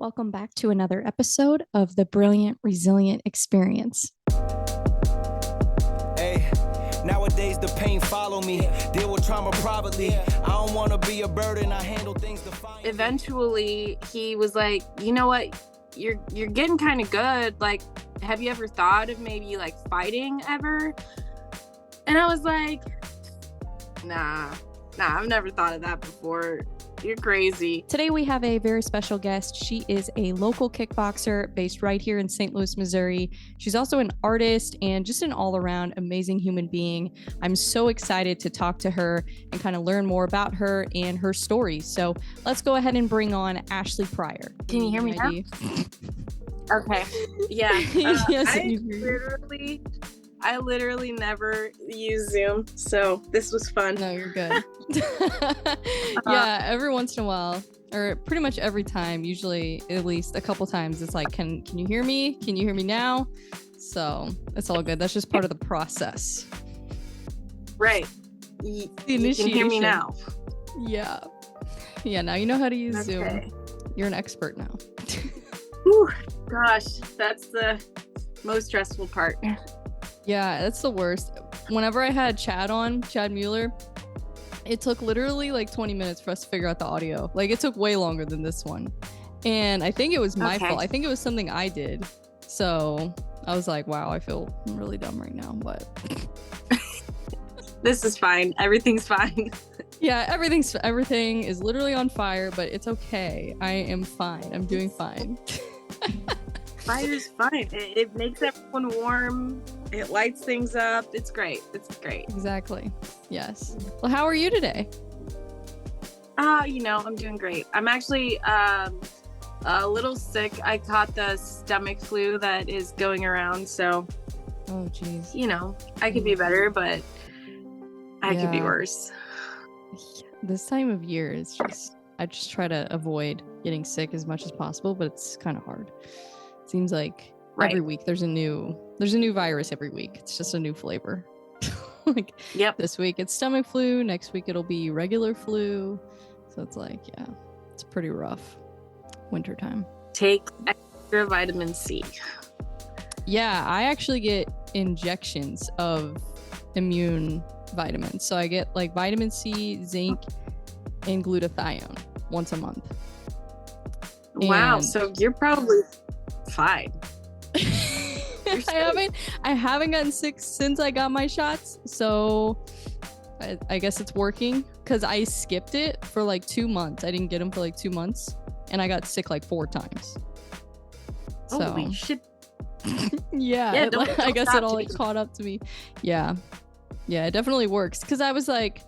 Welcome back to another episode of the Brilliant Resilient Experience. Hey, nowadays the pain follow me. Deal with trauma privately. I don't want to be a burden. I handle things defiantly. Eventually, he was like, "You know what? You're getting kind of good. Like, have you ever thought of maybe like fighting ever?" And I was like, Nah, I've never thought of that before. You're crazy. Today we have a very special guest. She is a local kickboxer based right here in St. Louis, Missouri. She's also an artist and just an all-around amazing human being. I'm so excited to talk to her and kind of learn more about her and her story. So let's go ahead and bring on Ashley Pryor. Can you hear me now? Okay. Yeah. Yes, I literally never use Zoom, so this was fun. No, you're good. Yeah, every once in a while, or pretty much every time, usually at least a couple times, it's like, can you hear me? Can you hear me now? So it's all good. That's just part of the process. Right. You can hear me now. Yeah. Yeah, now you know how to use Okay. Zoom. You're an expert now. Whew, gosh, that's the most stressful part. Yeah, that's the worst. Whenever I had Chad Mueller, it took literally like 20 minutes for us to figure out the audio. Like, it took way longer than this one. And I think it was my fault. I think it was something I did. So I was like, wow, I feel really dumb right now, but This is fine. Everything's fine. yeah, everything is literally on fire, but it's okay. I am fine. I'm doing fine. Fire's fine. It makes everyone warm. It lights things up. It's great. Exactly. Yes. Well, how are you today? I'm doing great. I'm actually a little sick. I caught the stomach flu that is going around, so Oh, geez. I could be better, but I could be worse. This time of year is I just try to avoid getting sick as much as possible, but it's kind of hard. It seems like every week there's a new virus every week. It's just a new flavor. Like, Yep. This week it's stomach flu, next week it'll be regular flu. So it's like, yeah, it's pretty rough. Wintertime. Take extra vitamin C. Yeah, I actually get injections of immune vitamins. So I get like vitamin C, zinc, and glutathione once a month. Wow, And so you're probably fine. I haven't gotten sick since I got my shots, so I guess it's working, because I skipped it for like 2 months. I didn't get them for like 2 months, and I got sick like 4 times. So Holy shit. yeah, don't I guess stop it all like taking- caught up to me. Yeah, it definitely works, because I was like,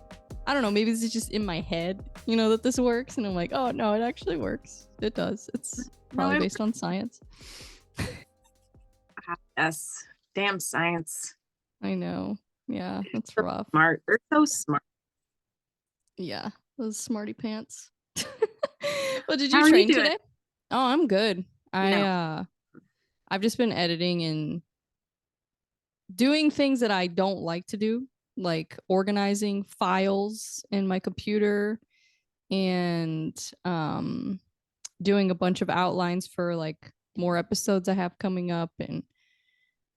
I don't know, maybe this is just in my head, that this works, and I'm like, oh no, it actually works. It does. It's probably based on science. Yes. Damn science. I know. Yeah, that's rough. Smart. They're so smart. Yeah, those smarty pants. Well, did How you are you train doing? today? Oh, I'm good. No. I've just been editing and doing things that I don't like to do, like organizing files in my computer and doing a bunch of outlines for like more episodes I have coming up, and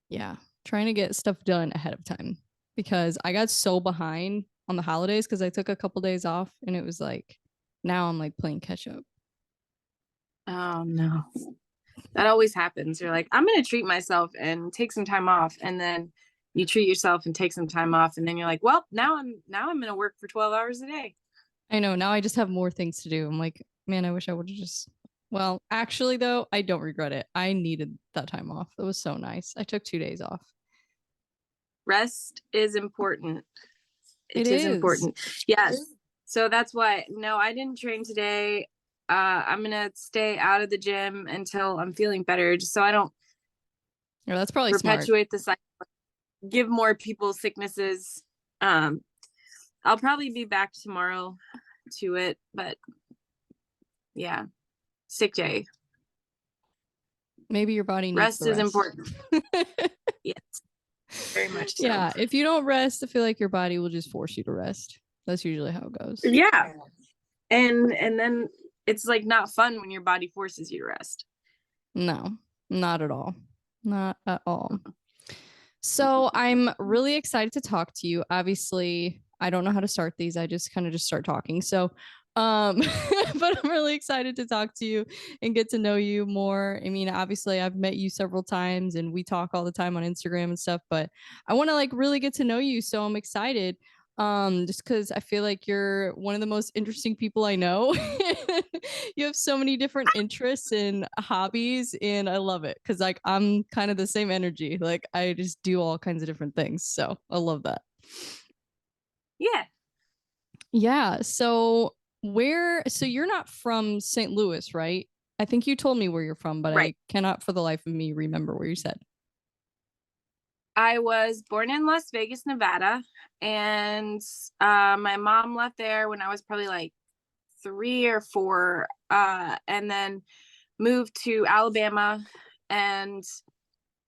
yeah, trying to get stuff done ahead of time, because I got so behind on the holidays because I took a couple days off, and it was like, now I'm like playing catch up. Oh no. That always happens. You're like, I'm gonna treat myself and take some time off, and then you treat yourself and take some time off, and then you're like, well, now I'm gonna work for 12 hours a day. I know, now I just have more things to do. I'm like, man, I wish I would have just, well, actually though, I don't regret it. I needed that time off. It was so nice. I took 2 days off. Rest is important. It is is. important. Yes. So that's why, no, I didn't train today. I'm gonna stay out of the gym until I'm feeling better, just so I don't Yeah, that's probably smart. perpetuate the cycle, give more people sicknesses. I'll probably be back tomorrow to it, but yeah, sick day. Maybe your body needs Rest the is important. Yes, very much so. Yeah, if you don't rest, I feel like your body will just force you to rest. That's usually how it goes. Yeah. And then it's like not fun when your body forces you to rest. No, not at all. Not at all. So I'm really excited to talk to you. Obviously, I don't know how to start these. I just kind of just start talking. So, but I'm really excited to talk to you and get to know you more. I mean, obviously, I've met you several times and we talk all the time on Instagram and stuff, but I want to like really get to know you. So I'm excited. Just because I feel like you're one of the most interesting people I know. You have so many different interests and hobbies, and I love it because like I'm kind of the same energy. Like I just do all kinds of different things. So I love that. Yeah. Yeah. So so you're not from St. Louis, right? I think you told me where you're from, but Right. I cannot for the life of me remember where you said. I was born in Las Vegas, Nevada, and my mom left there when I was probably like 3 or 4, and then moved to Alabama. And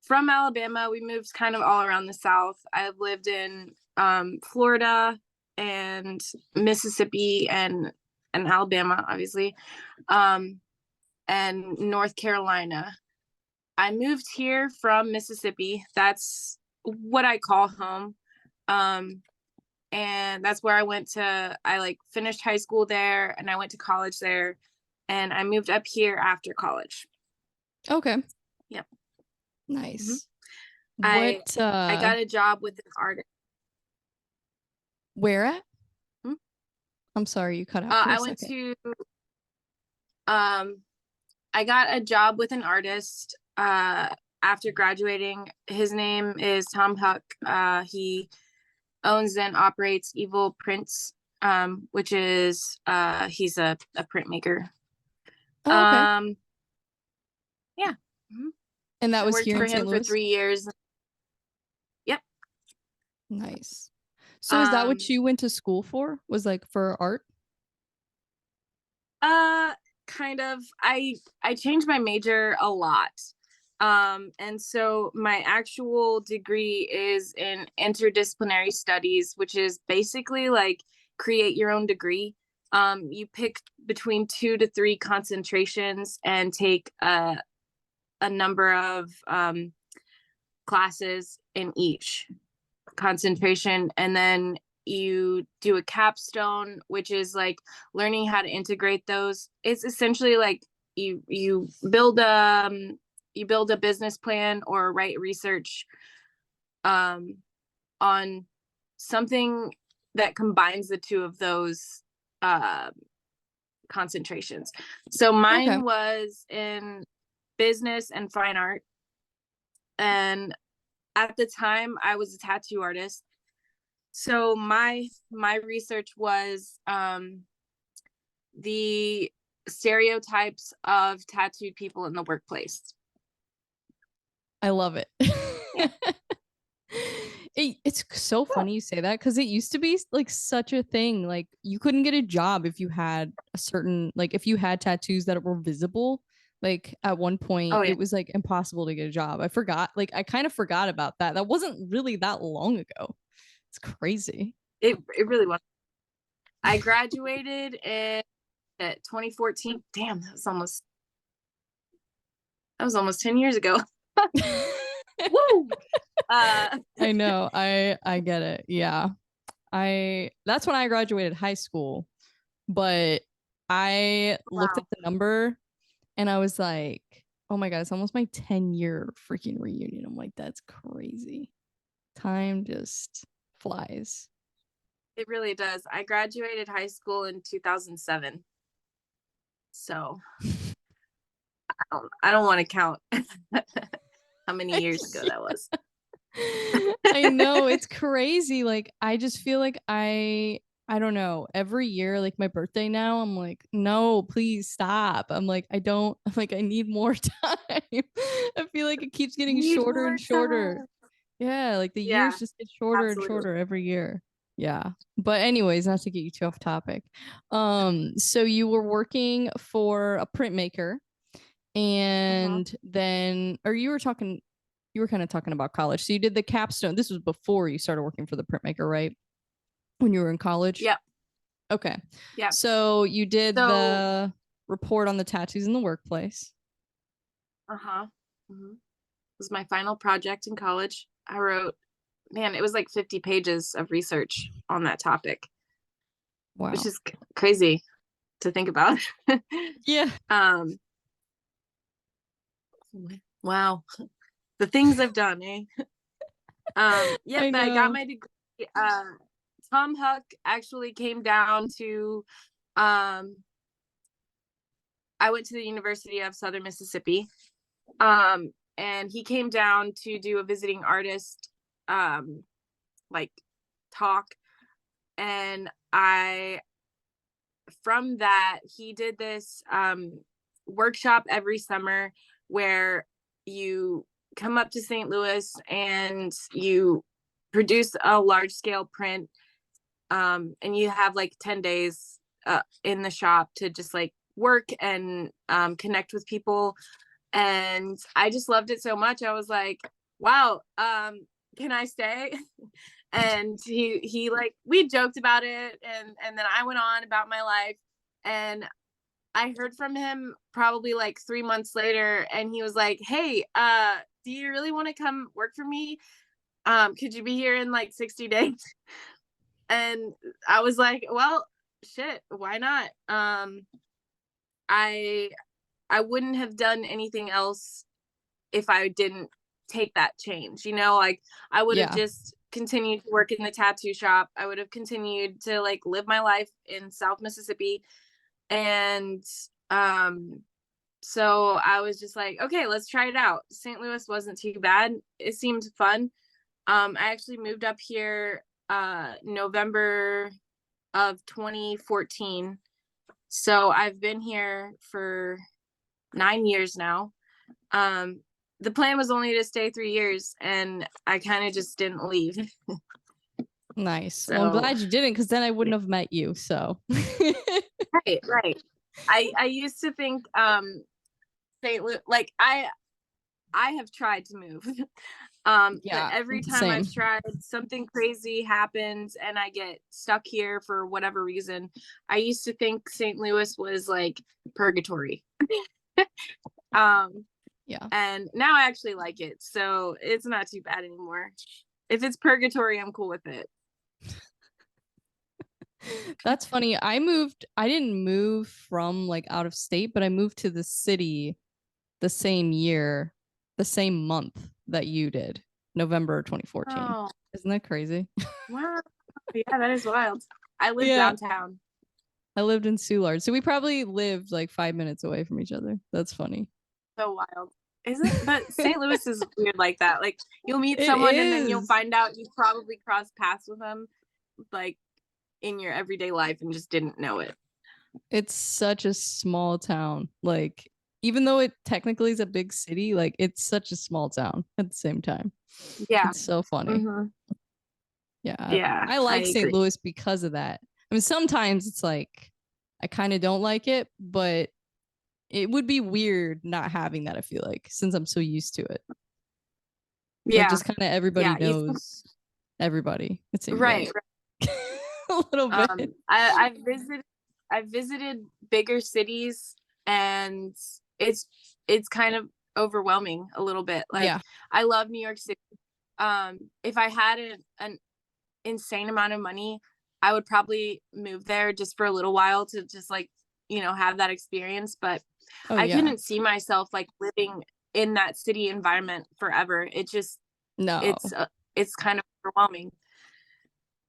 from Alabama, we moved kind of all around the South. I've lived in Florida and Mississippi and Alabama, obviously, and North Carolina. I moved here from Mississippi. That's what I call home. And that's where I like finished high school there and I went to college there and I moved up here after college. Okay. Yep. Nice. I What I got a job with an artist. where at? Hmm? I'm sorry, you cut out for a I went second. to I got a job with an artist after graduating. His name is Tom Huck. He owns and operates Evil Prints, which is he's a printmaker. Oh, okay. Yeah. Mhm. And that I was worked here for in St. him for Louis? 3 years. Yep. Nice. So is that what you went to school for? Was like for art? Uh kind of. I changed my major a lot. And so my actual degree is in interdisciplinary studies, which is basically like create your own degree. You pick between 2 to 3 concentrations and take a number of classes in each concentration, and then you do a capstone, which is like learning how to integrate those. It's essentially like you build a business plan or write research on something that combines the two of those concentrations. So Okay. mine was in business and fine art, and at the time I was a tattoo artist. So my research was the stereotypes of tattooed people in the workplace. I love it. Yeah. It's so funny you say that because it used to be like such a thing. Like you couldn't get a job if you had a certain like if you had tattoos that were visible. Like at one point, Oh yeah. it was like impossible to get a job. I forgot. Like I kind of forgot about that. That wasn't really that long ago. It's crazy. It really was. I graduated in 2014. Damn, that was almost 10 years ago. Woo! I know. I get it. Yeah. That's when I graduated high school, but I looked at Wow. the number and I was like, oh my God, it's almost my 10-year freaking reunion. I'm like, that's crazy. Time just flies. It really does. I graduated high school in 2007. So I don't want to count how many years ago that was. I know it's crazy. Like I just feel like I don't know. Every year, like my birthday now, I'm like, no, please stop. I'm like, I'm like, I need more time. I feel like it keeps getting Need shorter more and shorter. time. Yeah, like the Yeah, years just get shorter and absolutely. shorter every year. Yeah. But anyways, not to get you too off topic. So you were working for a printmaker Uh-huh. and then or you were kind of talking about college. So you did the capstone. This was before you started working for the printmaker, right? When you were in college? Yep. Okay. Yep. So you did So report on the tattoos in the workplace. Uh-huh. Mm-hmm. It was my final project in college. I wrote, man, it was like 50 pages of research on that topic. Wow. Which is crazy to think about. Yeah. Wow. The things I've done, eh? Yep, I got my degree. Tom Huck actually came down to I went to the University of Southern Mississippi. And he came down to do a visiting artist like talk. And from that, he did this workshop every summer where you come up to St. Louis and you produce a large scale print, and you have like 10 days in the shop to just like work and connect with people. And I just loved it so much. I was like, wow, can I stay? And he like, we joked about it, and then I went on about my life. And I heard from him probably like 3 months later, and he was like, hey, do you really want to come work for me? Could you be here in like 60 days? And I was like, well, shit, why not? I wouldn't have done anything else if I didn't take that change, you know, like I would have just continued to work in the tattoo shop. I would have continued to like live my life in South Mississippi. And so I was just like, okay, let's try it out. St. Louis wasn't too bad. It seemed fun. I actually moved up here November of 2014. So I've been here for 9 years now. The plan was only to stay 3 years, and I kind of just didn't leave. Nice. So, well, I'm glad you didn't, because then I wouldn't have met you. So right. I used to think St. Louis, like I have tried to move. But every time I've tried, something crazy happens and I get stuck here for whatever reason. I used to think St. Louis was like purgatory. And now I actually like it, so it's not too bad anymore. If it's purgatory, I'm cool with it. That's funny. I didn't move from like out of state, but I moved to the city the same year, the same month that you did, November 2014. Oh. Isn't that crazy? Wow. Yeah, that is wild. I live downtown. I lived in Soulard, so we probably lived like 5 minutes away from each other. That's funny. So wild. Is it? But St. Louis is weird like that. Like you'll meet someone and then you'll find out you probably crossed paths with them like in your everyday life and just didn't know it. It's such a small town. Like even though it technically is a big city, like it's such a small town at the same time. Yeah. It's so funny. Mm-hmm. Yeah. I like St. Louis because of that. I mean, sometimes it's like I kind of don't like it, but it would be weird not having that, I feel like, since I'm so used to it. Yeah. Like just kind of everybody knows everybody. It's right. A little bit. I visited bigger cities, and it's kind of overwhelming a little bit. Like I love New York City. If I had an insane amount of money, I would probably move there just for a little while to just like, you know, have that experience. But I couldn't see myself like living in that city environment forever. It just it's kind of overwhelming.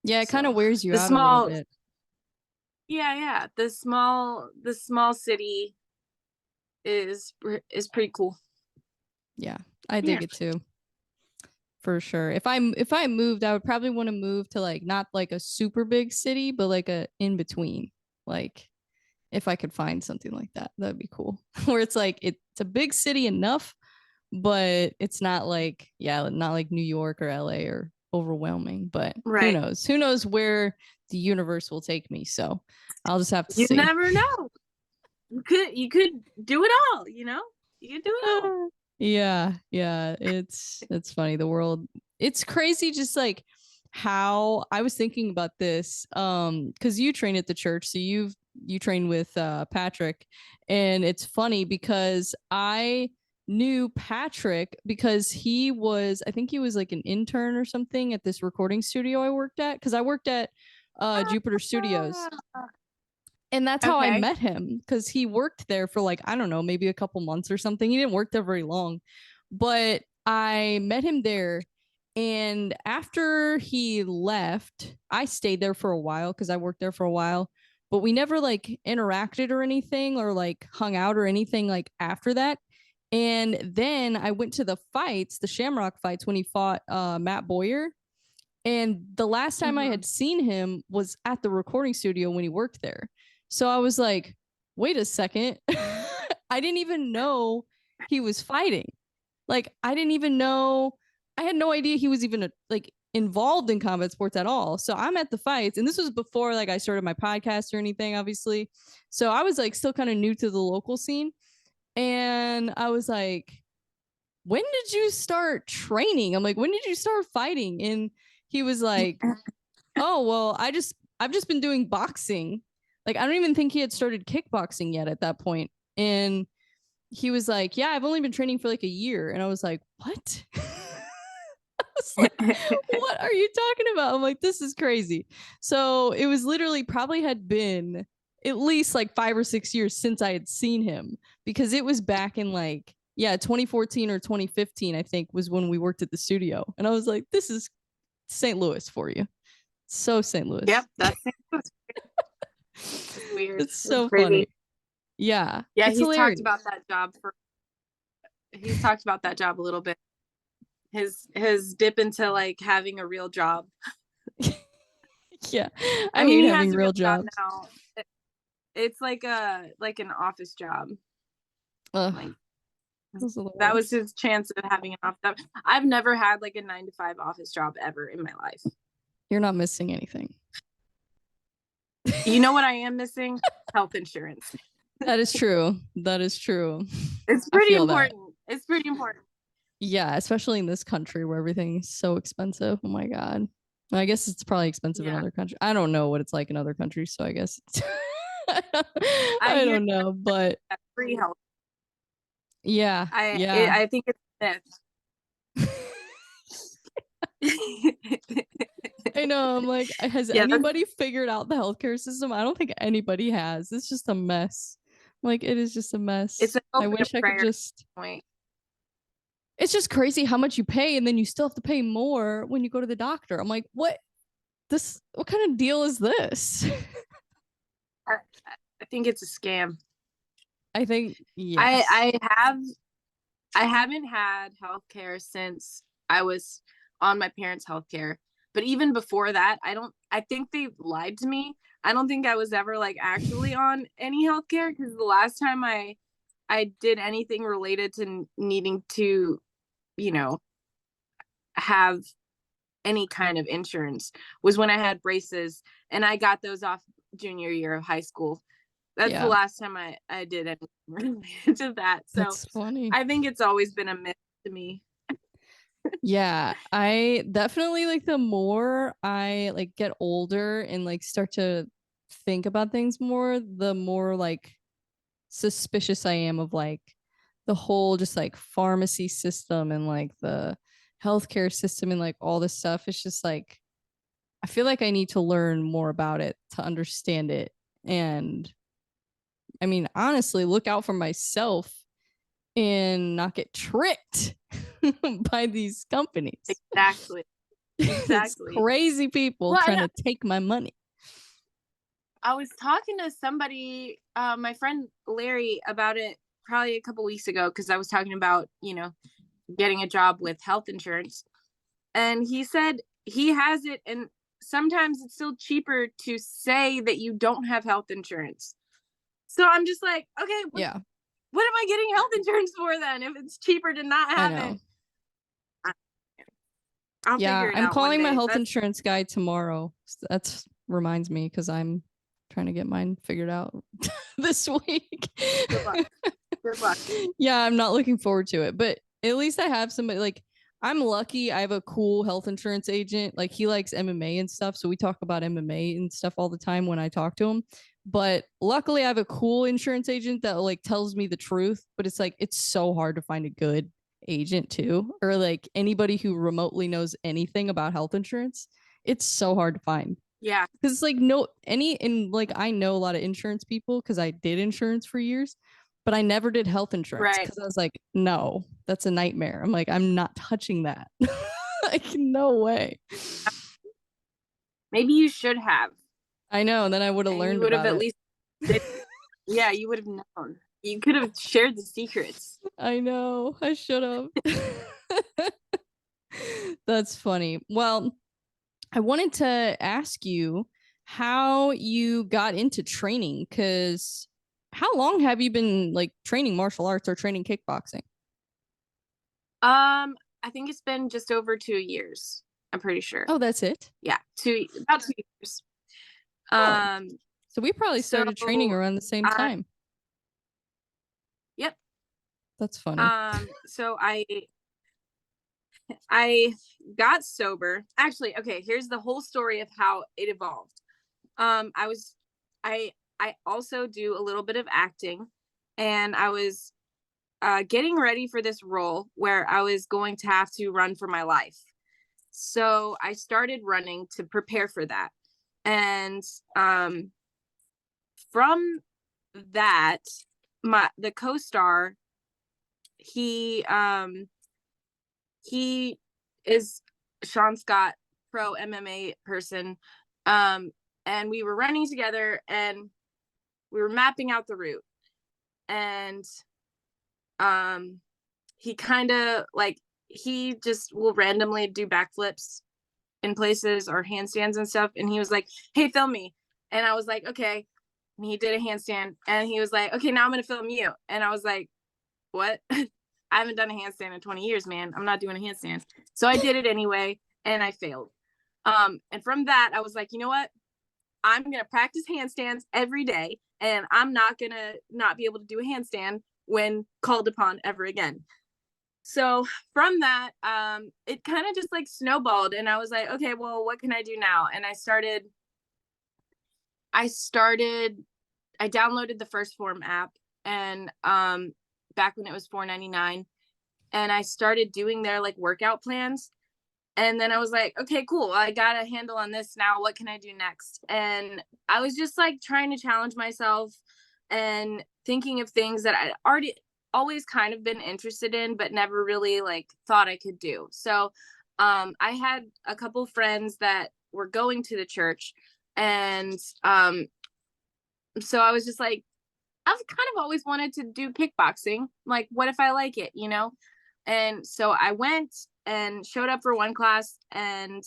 Yeah, it kind of wears you out a little bit. Yeah. The small city is pretty cool. Yeah, I dig it too. For sure. If I moved, I would probably want to move to like not like a super big city, but like a in between. Like if I could find something like that, that'd be cool. Where it's like it's a big city enough, but it's not like not like New York or LA or overwhelming. But who knows? Who knows where the universe will take me? So I'll just have to see. You never know. You could do it all, you know? You could do it all. Yeah. It's funny. The world, it's crazy. Just like how I was thinking about this, because you train at the church, so you've you train with Patrick, and it's funny because I knew Patrick because I think he was like an intern or something at this recording studio I worked at, because I worked at Jupiter Studios. And that's how I met him, because he worked there for like, I don't know, maybe a couple months or something. He didn't work there very long, but I met him there. And after he left, I stayed there for a while because I worked there for a while, but we never like interacted or anything or like hung out or anything like after that. And then I went to the fights, the Shamrock fights, when he fought Matt Boyer. And the last time I had seen him was at the recording studio when he worked there. So I was like, wait a second. I didn't even know he was fighting. Like, I didn't even know. I had no idea he was even like involved in combat sports at all. So I'm at the fights, and this was before like I started my podcast or anything, obviously. So I was like still kind of new to the local scene. And I was like, when did you start training? I'm like, when did you start fighting? And he was like, oh, well, I've just been doing boxing. Like, I don't even think he had started kickboxing yet at that point. And he was like, yeah, I've only been training for like a year. And I was like, what? I was like, what are you talking about? I'm like, this is crazy. So it was literally probably had been at least like 5 or 6 years since I had seen him, because it was back in like, 2014 or 2015, I think, was when we worked at the studio. And I was like, this is St. Louis for you. So St. Louis. Yep, that's weird. It's so funny. Yeah. Yeah, he's talked about that job a little bit. His dip into like having a real job. Yeah. I mean, he having has a real job now. It's like an office job. Like, that was his chance of having an office job. I've never had like a 9-to-5 office job ever in my life. You're not missing anything. You know what I am missing? Health insurance. That is true. It's pretty important. It's pretty important. Yeah, especially in this country where everything is so expensive. Oh my God. Well, I guess it's probably expensive in other countries. I don't know what it's like in other countries, so I guess I don't know, but free health. Yeah. I think it's myth. I know. I'm like, has anybody figured out the healthcare system? I don't think anybody has. It's just a mess. Like, it is just a mess. I wish I could just. It's just crazy how much you pay, and then you still have to pay more when you go to the doctor. I'm like, what kind of deal is this? I think it's a scam. I think, yes. I haven't had healthcare since I was on my parents' healthcare. But even before that, I think they lied to me. I don't think I was ever like actually on any healthcare, because the last time I did anything related to needing to, have any kind of insurance was when I had braces, and I got those off junior year of high school. That's the last time I did anything related to that. So that's funny. I think it's always been a myth to me. Yeah, I definitely, like, the more I like get older and like start to think about things more, the more like suspicious I am of like the whole just like pharmacy system and like the healthcare system and like all this stuff. It's just like, I feel like I need to learn more about it to understand it. And I mean, honestly, look out for myself and not get tricked by these companies. Exactly. It's crazy people trying to take my money. I was talking to somebody, my friend Larry, about it probably a couple weeks ago, because I was talking about, getting a job with health insurance. And he said he has it, and sometimes it's still cheaper to say that you don't have health insurance. So I'm just like, okay, what am I getting health insurance for then, if it's cheaper to not have it? I'll figure it out. I'm calling my health insurance guy tomorrow. That reminds me, because I'm trying to get mine figured out this week. Good luck. Yeah, I'm not looking forward to it, but at least I have somebody. Like, I'm lucky. I have a cool health insurance agent. Like he likes MMA and stuff. So we talk about MMA and stuff all the time when I talk to him. But luckily I have a cool insurance agent that like tells me the truth. But it's like it's so hard to find a good agent too. Or like anybody who remotely knows anything about health insurance. It's so hard to find. Yeah. Because it's like no any and like I know a lot of insurance people because I did insurance for years, but I never did health insurance Right. because I was like, no, that's a nightmare. I'm like, I'm not touching that. Like, no way. Maybe you should have. I know. And then I would have And learned you would have about at it. least yeah, you would have known. You could have shared the secrets. I know. I should have. That's funny. Well, I wanted to ask you how you got into training because how long have you been like training martial arts or training kickboxing? I think it's been just over 2 years. I'm pretty sure. Oh, that's it? Yeah, about 2 years. Oh. So we probably started training around the same time. Yep. That's funny. So I got sober. Actually, okay, here's the whole story of how it evolved. I also do a little bit of acting, and I was getting ready for this role where I was going to have to run for my life. So I started running to prepare for that. And from that, the co-star, he is Sean Scott, pro MMA person. And we were running together and we were mapping out the route. And he kind of like, he just will randomly do backflips in places or handstands and stuff. And he was like, hey, film me. And I was like, okay. And he did a handstand and he was like, okay, now I'm going to film you. And I was like, what? I haven't done a handstand in 20 years, man. I'm not doing a handstand. So I did it anyway and I failed. And from that, I was like, you know what? I'm going to practice handstands every day and I'm not going to not be able to do a handstand when called upon ever again. So from that, it kind of just like snowballed and I was like, okay, well, what can I do now? And I downloaded the First Form app and back when it was $4.99, and I started doing their like workout plans. And then I was like, okay, cool. I got a handle on this now. What can I do next? And I was just like trying to challenge myself and thinking of things that I already always kind of been interested in, but never really like thought I could do. So I had a couple friends that were going to the church. And so I was just like, I've kind of always wanted to do kickboxing. Like, what if I like it, you know? And so I went and showed up for one class. And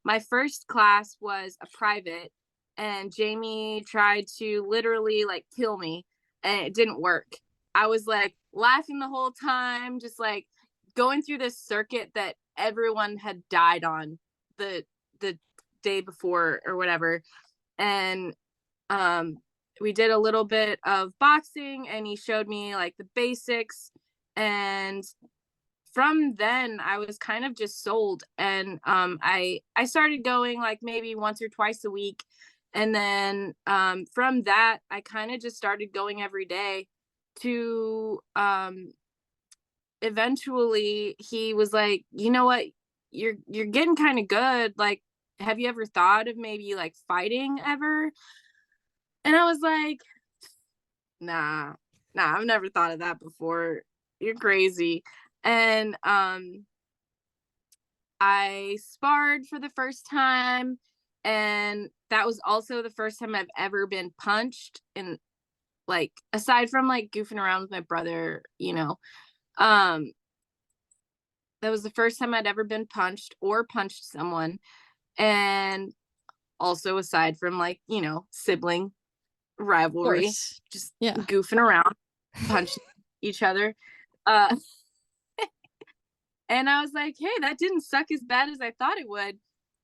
my first class was a private. And Jamie tried to literally like kill me. And it didn't work. I was like laughing the whole time, just like going through this circuit that everyone had died on the day before or whatever. And we did a little bit of boxing and he showed me like the basics. And from then I was kind of just sold. And I started going like maybe once or twice a week. And then from that, I kind of just started going every day to eventually he was like, you know what, you're getting kind of good. Like, have you ever thought of maybe like fighting ever? And I was like, nah, I've never thought of that before. You're crazy. And I sparred for the first time. And that was also the first time I've ever been punched. And like, aside from like goofing around with my brother, you know, that was the first time I'd ever been punched or punched someone. And also aside from like, you know, sibling rivalry, just goofing around, punching each other. And I was like, hey, that didn't suck as bad as I thought it would.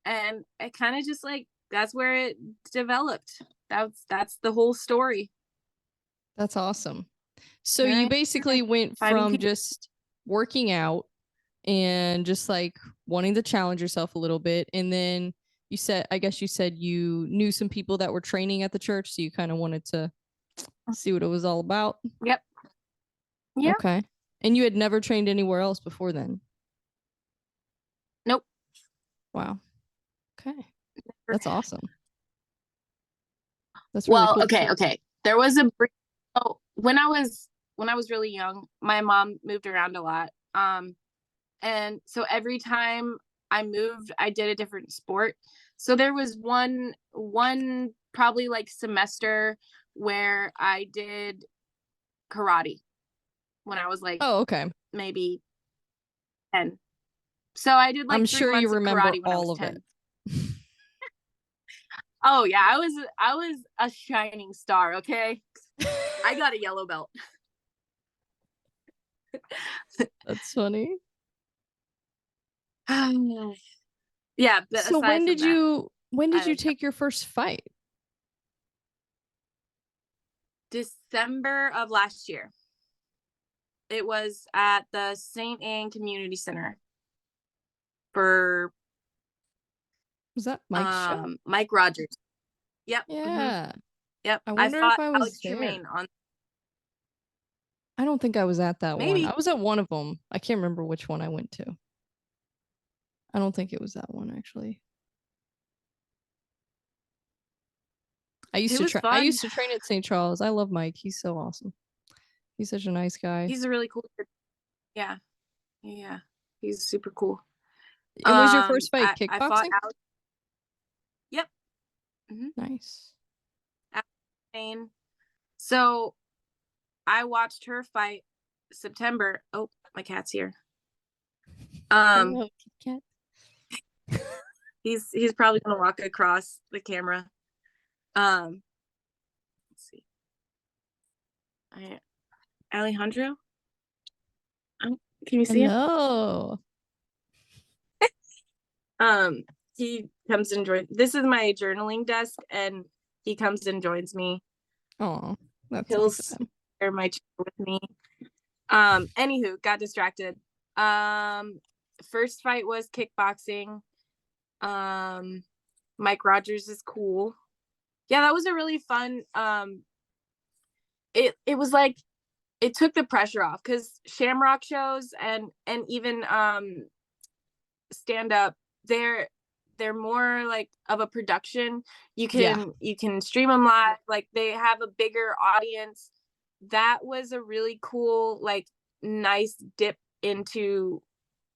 And it kind of just like, that's where it developed. That's the whole story. That's awesome. So you basically went from just working out and just like wanting to challenge yourself a little bit. And then I guess you said you knew some people that were training at the church, so you kind of wanted to see what it was all about. Yep. Yep. Okay. And you had never trained anywhere else before then? Nope. Wow. Okay. That's awesome. That's really cool. Okay. There was a when I was really young, my mom moved around a lot. And so every time I moved, I did a different sport. So there was one probably like semester where I did karate when I was like, oh, okay, maybe 10. So I did like I'm 3 sure months you remember of karate when I all was of 10. it. Oh yeah, I was a shining star, okay? I got a yellow belt. That's funny. Yeah, but so when did you take your first fight? December of last year. It was at the St. Anne Community Center for Was that Mike's show? Mike Rogers. Yep. Yeah. Yep. I wonder if I was Alex there. Tremaine on. I don't think I was at that Maybe. one. I was at one of them. I can't remember which one I went to. I don't think it was that one actually. I used to train at St. Charles. I love Mike. He's so awesome. He's such a nice guy. He's a really cool kid. Yeah. Yeah. He's super cool. And was your first fight kickboxing? I fought Alex. Yep. Mm-hmm. Nice. So I watched her fight September. Oh, my cat's here. Hello, cat. He's probably gonna walk across the camera. Let's see. Alejandro? Can you see him? Hello. He comes and joins. This is my journaling desk, and he comes and joins me. Oh, that's He'll nice. share my chair with me. Anywho, got distracted. First fight was kickboxing. Mike Rogers is cool. Yeah, that was a really fun. It was like it took the pressure off because Shamrock shows and even stand up, they're more like of a production. You can stream them live, like they have a bigger audience. That was a really cool, like nice dip into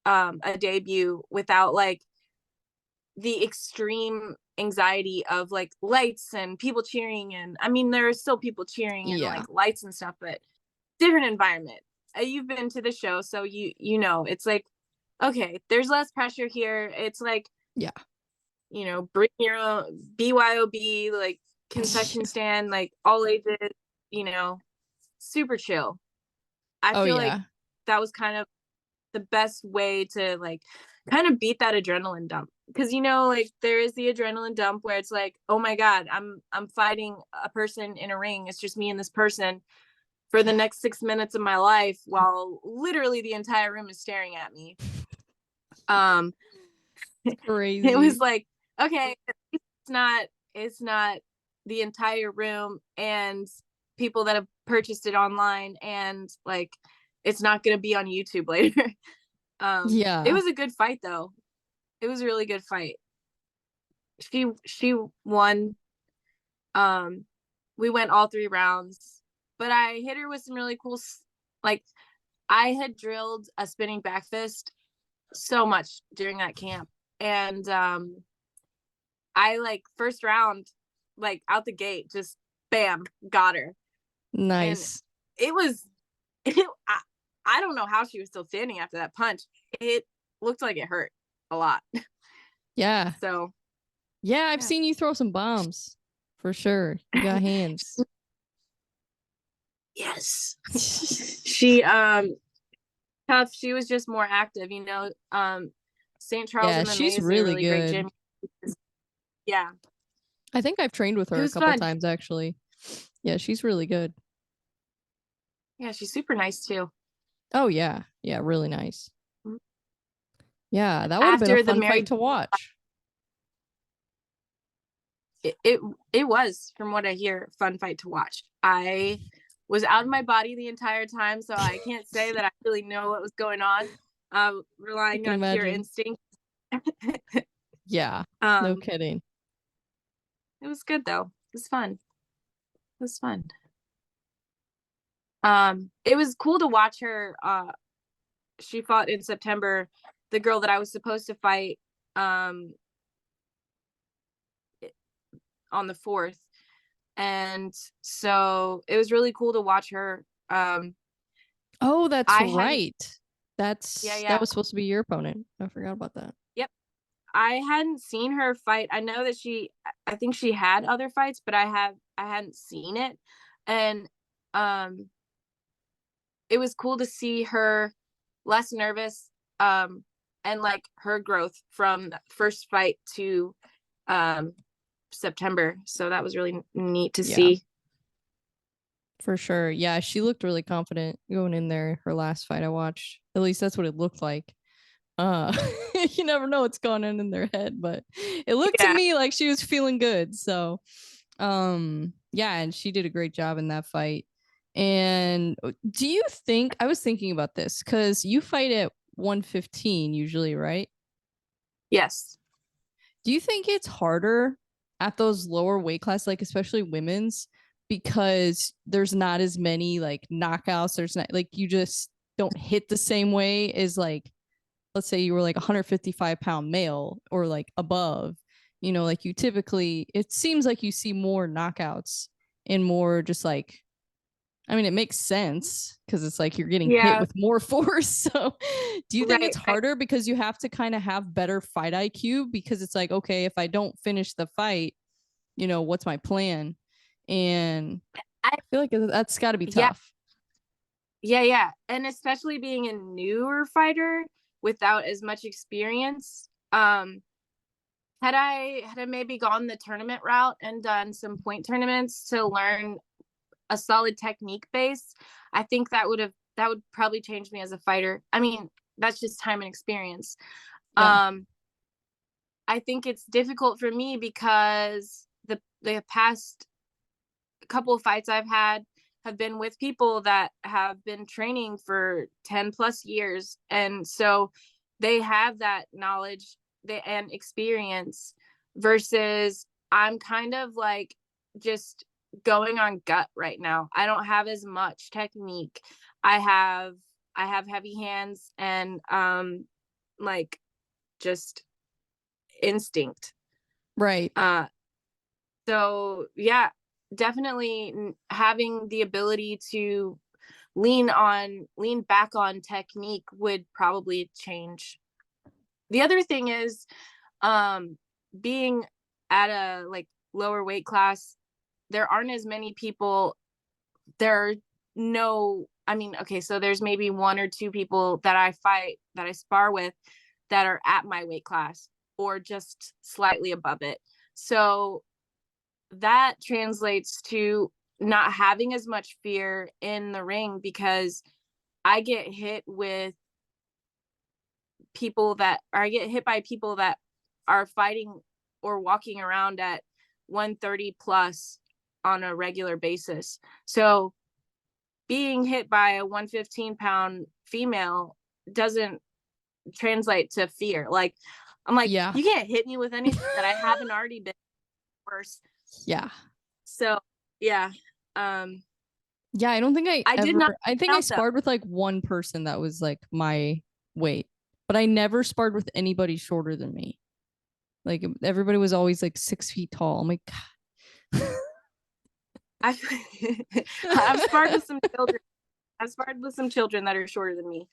a debut without like the extreme anxiety of like lights and people cheering. And I mean, there are still people cheering and like lights and stuff, but different environment. You've been to the show, so you know it's like, okay, there's less pressure here. It's like, you know, bring your own BYOB, like concession stand, like all ages, you know, super chill. I feel like that was kind of the best way to like kind of beat that adrenaline dump, because you know, like there is the adrenaline dump where it's like, oh my god, I'm fighting a person in a ring, it's just me and this person for the next 6 minutes of my life while literally the entire room is staring at me. Crazy. It was like, okay, it's not the entire room and people that have purchased it online, and like it's not going to be on YouTube later. It was a good fight though. It was a really good fight. She won. We went all 3 rounds, but I hit her with some really cool, like I had drilled a spinning back fist so much during that camp, and I like first round, like out the gate, just bam, got her. Nice. And it was, I don't know how she was still standing after that punch. It looked like it hurt a lot. Yeah. So. Yeah, I've seen you throw some bombs for sure. You got hands. Yes. She tough. She was just more active, you know. St. Charles MMA she's is really a really good. great gym. Yeah. I think I've trained with her a couple times actually. Yeah, she's really good. Yeah, she's super nice too. Oh yeah. Yeah, really nice. Yeah, that would have been a After the fun fight Mary, to watch. it was, from what I hear, fun fight to watch. I was out of my body the entire time, so I can't say that I really know what was going on. I Relying can on pure imagine. instinct. Yeah, no Um, kidding. it was good though. It was fun. It was fun. It was cool to watch her. She fought in September, the girl that I was supposed to fight on the 4th. And so it was really cool to watch her. Oh, that's I hadn't, right. That yeah. was supposed to be your opponent. I forgot about that. Yep. I hadn't seen her fight. I know that I think she had other fights, but I hadn't seen it. And it was cool to see her less nervous, and like her growth from the first fight to September. So that was really neat to see. For sure. Yeah, she looked really confident going in there. Her last fight I watched. At least that's what it looked like. You never know what's going on in their head, but it looked to me like she was feeling good. So, yeah, and she did a great job in that fight. And do you think, I was thinking about this because you fight at 115 usually, right? Yes. Do you think it's harder at those lower weight class, like especially women's, because there's not as many like knockouts? There's not like you just don't hit the same way as like, let's say you were like 155-pound male or like above, you know, like you typically, it seems like you see more knockouts and more just like, I mean, it makes sense because it's like you're getting hit with more force. So, do you think it's harder because you have to kind of have better fight IQ? Because it's like, okay, if I don't finish the fight, you know, what's my plan? And I feel like that's got to be tough. Yeah. And especially being a newer fighter without as much experience. Had I maybe gone the tournament route and done some point tournaments to learn a solid technique base, I think that would probably change me as a fighter. I mean, that's just time and experience. Yeah. I think it's difficult for me because the past couple of fights I've had have been with people that have been training for 10 plus years, and so they have that knowledge and experience, versus I'm kind of like just going on gut right now. I don't have as much technique. I have heavy hands and like just instinct. Right. So yeah, definitely having the ability to lean back on technique would probably change. The other thing is being at a like lower weight class, there aren't as many people. There are no, I mean, okay, so there's maybe one or two people that I spar with that are at my weight class or just slightly above it. So that translates to not having as much fear in the ring, because I get hit by people that are fighting or walking around at 130 plus on a regular basis. So being hit by a 115-pound female doesn't translate to fear. Like, I'm like, yeah, you can't hit me with anything that I haven't already been worse. Yeah. So yeah. Yeah, I don't think I think I sparred with like one person that was like my weight, but I never sparred with anybody shorter than me. Like everybody was always like 6 feet tall. I'm like, God. I've sparred with some children. I've sparred with some children that are shorter than me.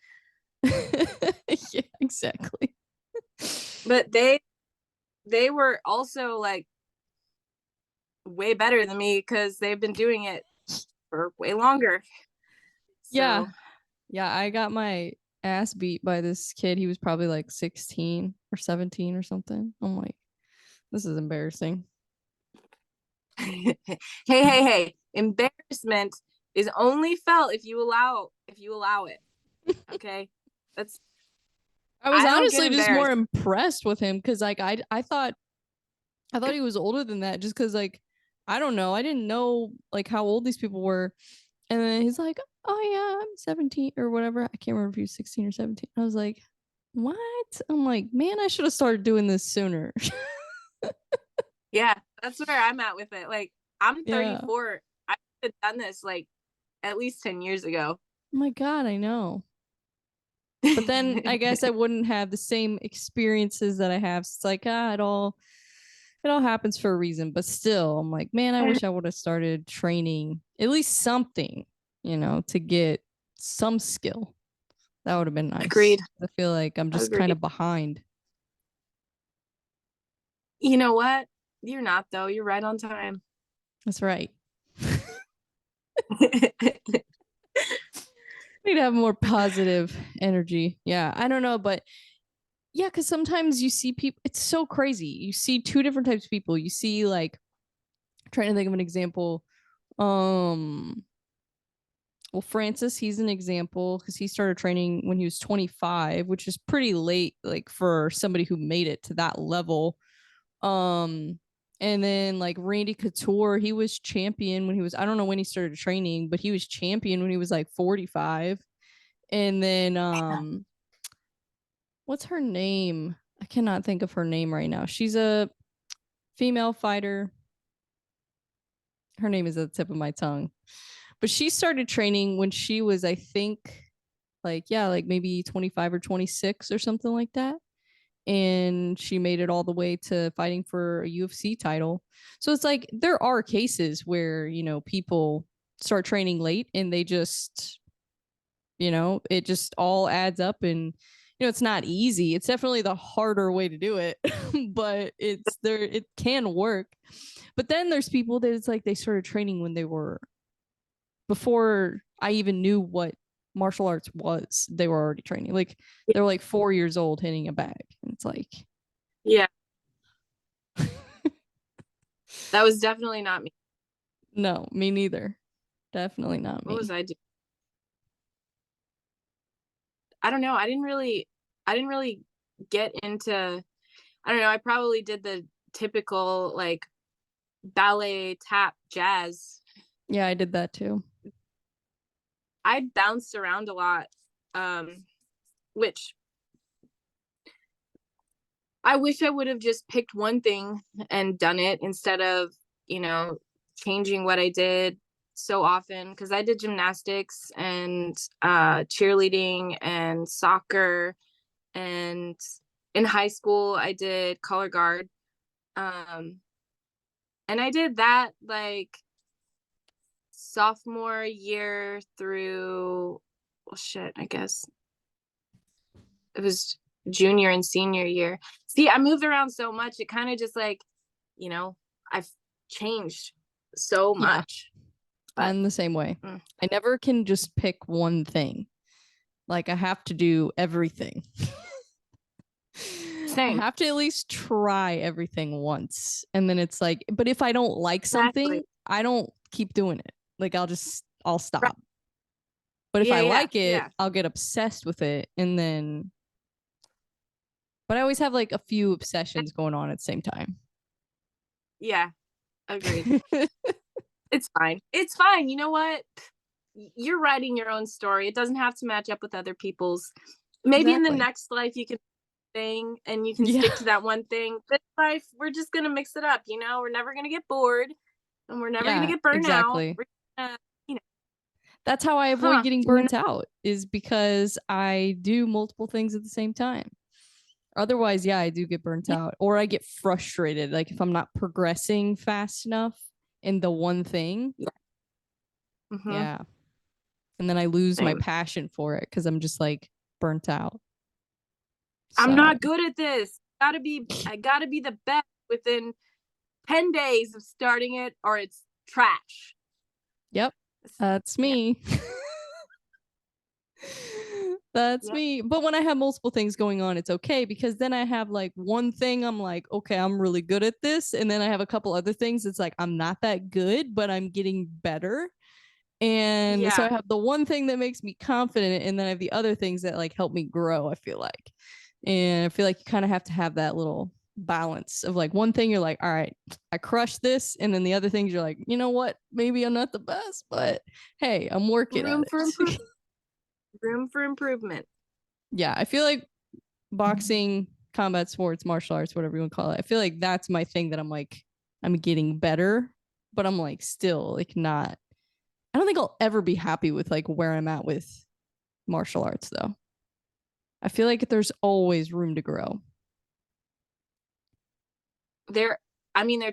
Yeah, exactly. But they were also like way better than me because they've been doing it for way longer. So. Yeah, I got my ass beat by this kid. He was probably like 16 or 17 or something. I'm like, this is embarrassing. Hey. Embarrassment is only felt if you allow it. Okay? I was I don't get honestly just more embarrassed. impressed with him because like I thought he was older than that just because like I don't know. I didn't know like how old these people were. And then he's like, oh yeah, I'm 17 or whatever. I can't remember if he was 16 or 17. I was like, what? I'm like, man, I should have started doing this sooner. Yeah, that's where I'm at with it. Like, I'm Yeah. 34. I should have done this like at least 10 years ago. Oh my God, I know. But then I guess I wouldn't have the same experiences that I have. It's like, it all happens for a reason. But still, I'm like, man, I wish I would have started training at least something, to get some skill. That would have been nice. Agreed. I feel like I'm just kind of behind. You know what? You're not, though. You're right on time. That's right. Need to have more positive energy. Yeah, I don't know, but yeah, because sometimes you see people, it's so crazy. You see two different types of people. You see, like, trying to think of an example. Well, Francis, he's an example because he started training when he was 25, which is pretty late, like for somebody who made it to that level. And then like Randy Couture, he was champion when he was, I don't know when he started training, but he was champion when he was like 45. And then what's her name? I cannot think of her name right now. She's a female fighter. Her name is at the tip of my tongue. But she started training when she was, I think, like maybe 25 or 26 or something like that. And she made it all the way to fighting for a UFC title. So it's like there are cases where, people start training late and they just, it just all adds up, and it's not easy. It's definitely the harder way to do it, but it can work. But then there's people that it's like they started training when they were, before I even knew what martial arts was, they were already training. Like they're like 4 years old hitting a bag. And it's like, yeah. That was definitely not me. No, me neither. Definitely not me. What was I doing? I don't know. I didn't really get into, I don't know. I probably did the typical like ballet, tap, jazz. Yeah, I did that too. I bounced around a lot, which I wish I would have just picked one thing and done it instead of, changing what I did so often, because I did gymnastics and cheerleading and soccer, and in high school I did color guard, and I did that like sophomore year through, I guess it was junior and senior year. See, I moved around so much, it kind of just like, I've changed so much. But I'm the same way. I never can just pick one thing. Like I have to do everything. Same. I have to at least try everything once. And then it's like, but if I don't like something, I don't keep doing it. Like I'll stop. Right. But if I like it, I'll get obsessed with it. And then, but I always have like a few obsessions going on at the same time. Yeah, agreed. It's fine. It's fine. You know what? You're writing your own story. It doesn't have to match up with other people's. Maybe in the next life you can thing and you can stick to that one thing. This life, we're just gonna mix it up. We're never gonna get bored, and we're never gonna get burned out. We're gonna, That's how I avoid getting burnt out, is because I do multiple things at the same time. Otherwise, yeah, I do get burnt out, or I get frustrated. Like if I'm not progressing fast enough in the one thing. Yeah. And then I lose my passion for it because I'm just like burnt out. I'm not good at this. I gotta be the best within 10 days of starting it, or it's trash. Yep. That's me. That's me. But when I have multiple things going on, it's okay, because then I have like one thing I'm like, okay, I'm really good at this. And then I have a couple other things. It's like, I'm not that good, but I'm getting better. And so I have the one thing that makes me confident, and then I have the other things that like help me grow, I feel like. And I feel like you kind of have to have that little balance of like one thing you're like, all right, I crushed this. And then the other things you're like, you know what? Maybe I'm not the best, but hey, I'm working Room at for it. improvement. Room for improvement. Yeah, I feel like boxing, combat sports, martial arts, whatever you want to call it, I feel like that's my thing that I'm like, I'm getting better, but I'm like still like not, I don't think I'll ever be happy with like where I'm at with martial arts though. I feel like there's always room to grow. There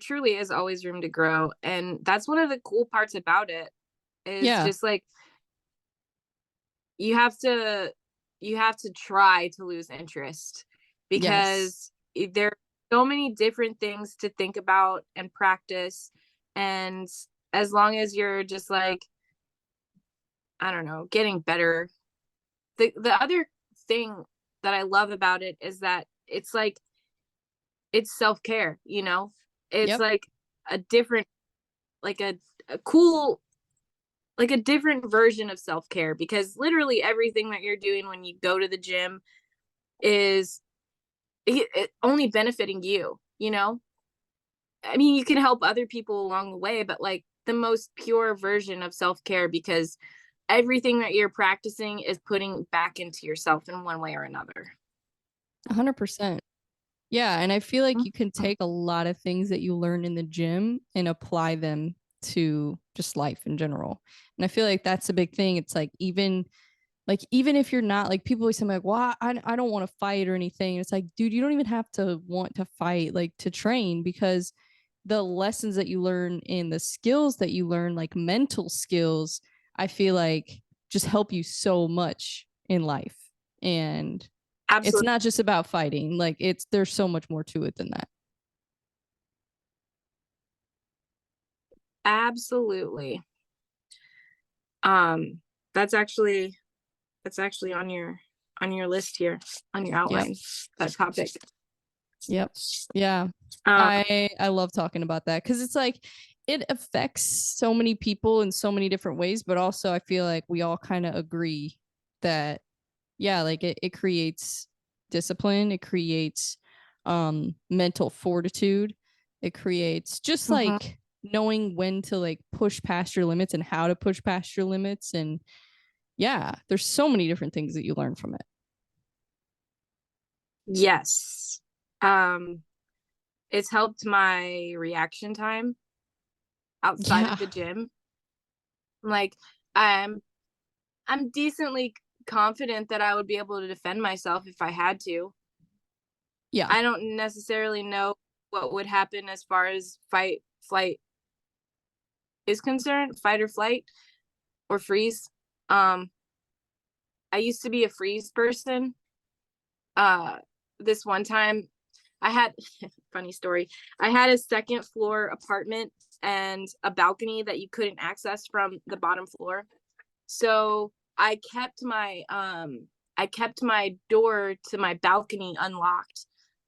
truly is always room to grow. And that's one of the cool parts about it is Yeah. just like you have to try to lose interest Yes. because there are so many different things to think about and practice. And as long as you're just like, I don't know, getting better. The other thing that I love about it is that it's like it's self-care, you know? It's Yep. like a different, like a cool, like a different version of self-care because literally everything that you're doing when you go to the gym is only benefiting you, you know? I mean, you can help other people along the way, but like the most pure version of self-care because everything that you're practicing is putting back into yourself in one way or another. 100%. Yeah, and I feel like you can take a lot of things that you learn in the gym and apply them to just life in general. And I feel like that's a big thing. It's like even if you're not like people always say like, well, I don't want to fight or anything. It's like, dude, you don't even have to want to fight like to train because the lessons that you learn and the skills that you learn, like mental skills, I feel like just help you so much in life. And it's Absolutely. not just about fighting. Like there's so much more to it than that. Absolutely. Um, that's actually on your list here, on your Yep. outline, that topic. Yep. Yeah. I love talking about that because it's like it affects so many people in so many different ways, but also I feel like we all kind of agree that yeah, like it creates discipline, it creates mental fortitude, it creates just like knowing when to like push past your limits and how to push past your limits. And yeah, there's so many different things that you learn from it. Yes. It's helped my reaction time outside Yeah. of the gym. Like I'm decently confident that I would be able to defend myself if I had to. Yeah. I don't necessarily know what would happen as far as fight flight is concerned, fight or flight or freeze. I used to be a freeze person. This one time I had funny story. I had a second floor apartment and a balcony that you couldn't access from the bottom floor. So I kept my door to my balcony unlocked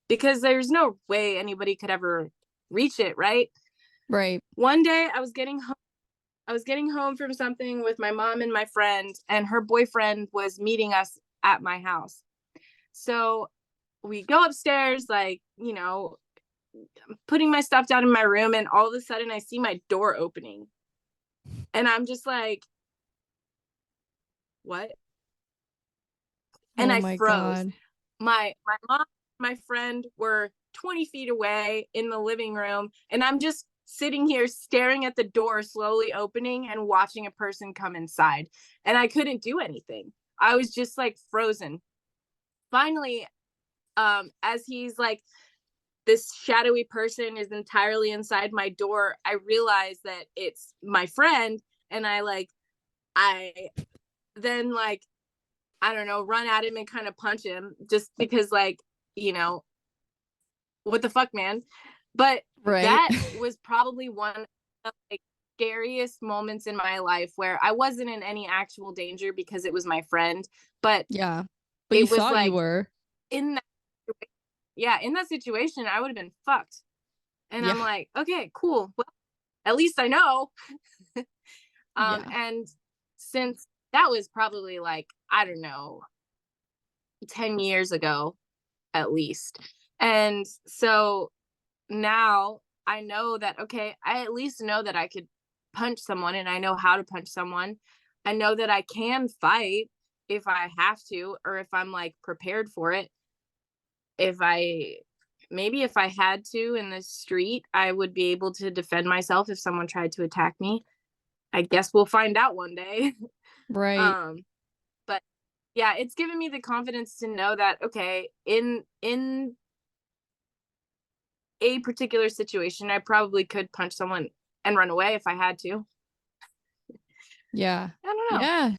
because there's no way anybody could ever reach it, right? Right. One day I was getting home from something with my mom and my friend, and her boyfriend was meeting us at my house. So we go upstairs, like, you know, putting my stuff down in my room, and all of a sudden I see my door opening. And I'm just like, what? And Oh I my froze. God. My mom, my friend were 20 feet away in the living room, and I'm just sitting here staring at the door slowly opening and watching a person come inside. And I couldn't do anything. I was just like frozen. Finally, as he's like, this shadowy person is entirely inside my door, I realize that it's my friend. And I then like, I don't know, run at him and kind of punch him just because, like, you know, what the fuck, man. But Right. that was probably one of the scariest moments in my life where I wasn't in any actual danger because it was my friend, but Yeah. But you it was thought you like were. in that in that situation I would have been fucked. And I'm Yeah. like, okay, cool, well, at least I know. Yeah. And since that was probably like, I don't know, 10 years ago, at least. And so now I know that, okay, I at least know that I could punch someone and I know how to punch someone. I know that I can fight if I have to, or if I'm like prepared for it. If I Maybe if I had to in the street, I would be able to defend myself if someone tried to attack me. I guess we'll find out one day. Right. um but yeah, it's given me the confidence to know that, okay, in a particular situation, I probably could punch someone and run away if I had to. Yeah. I don't know. Yeah.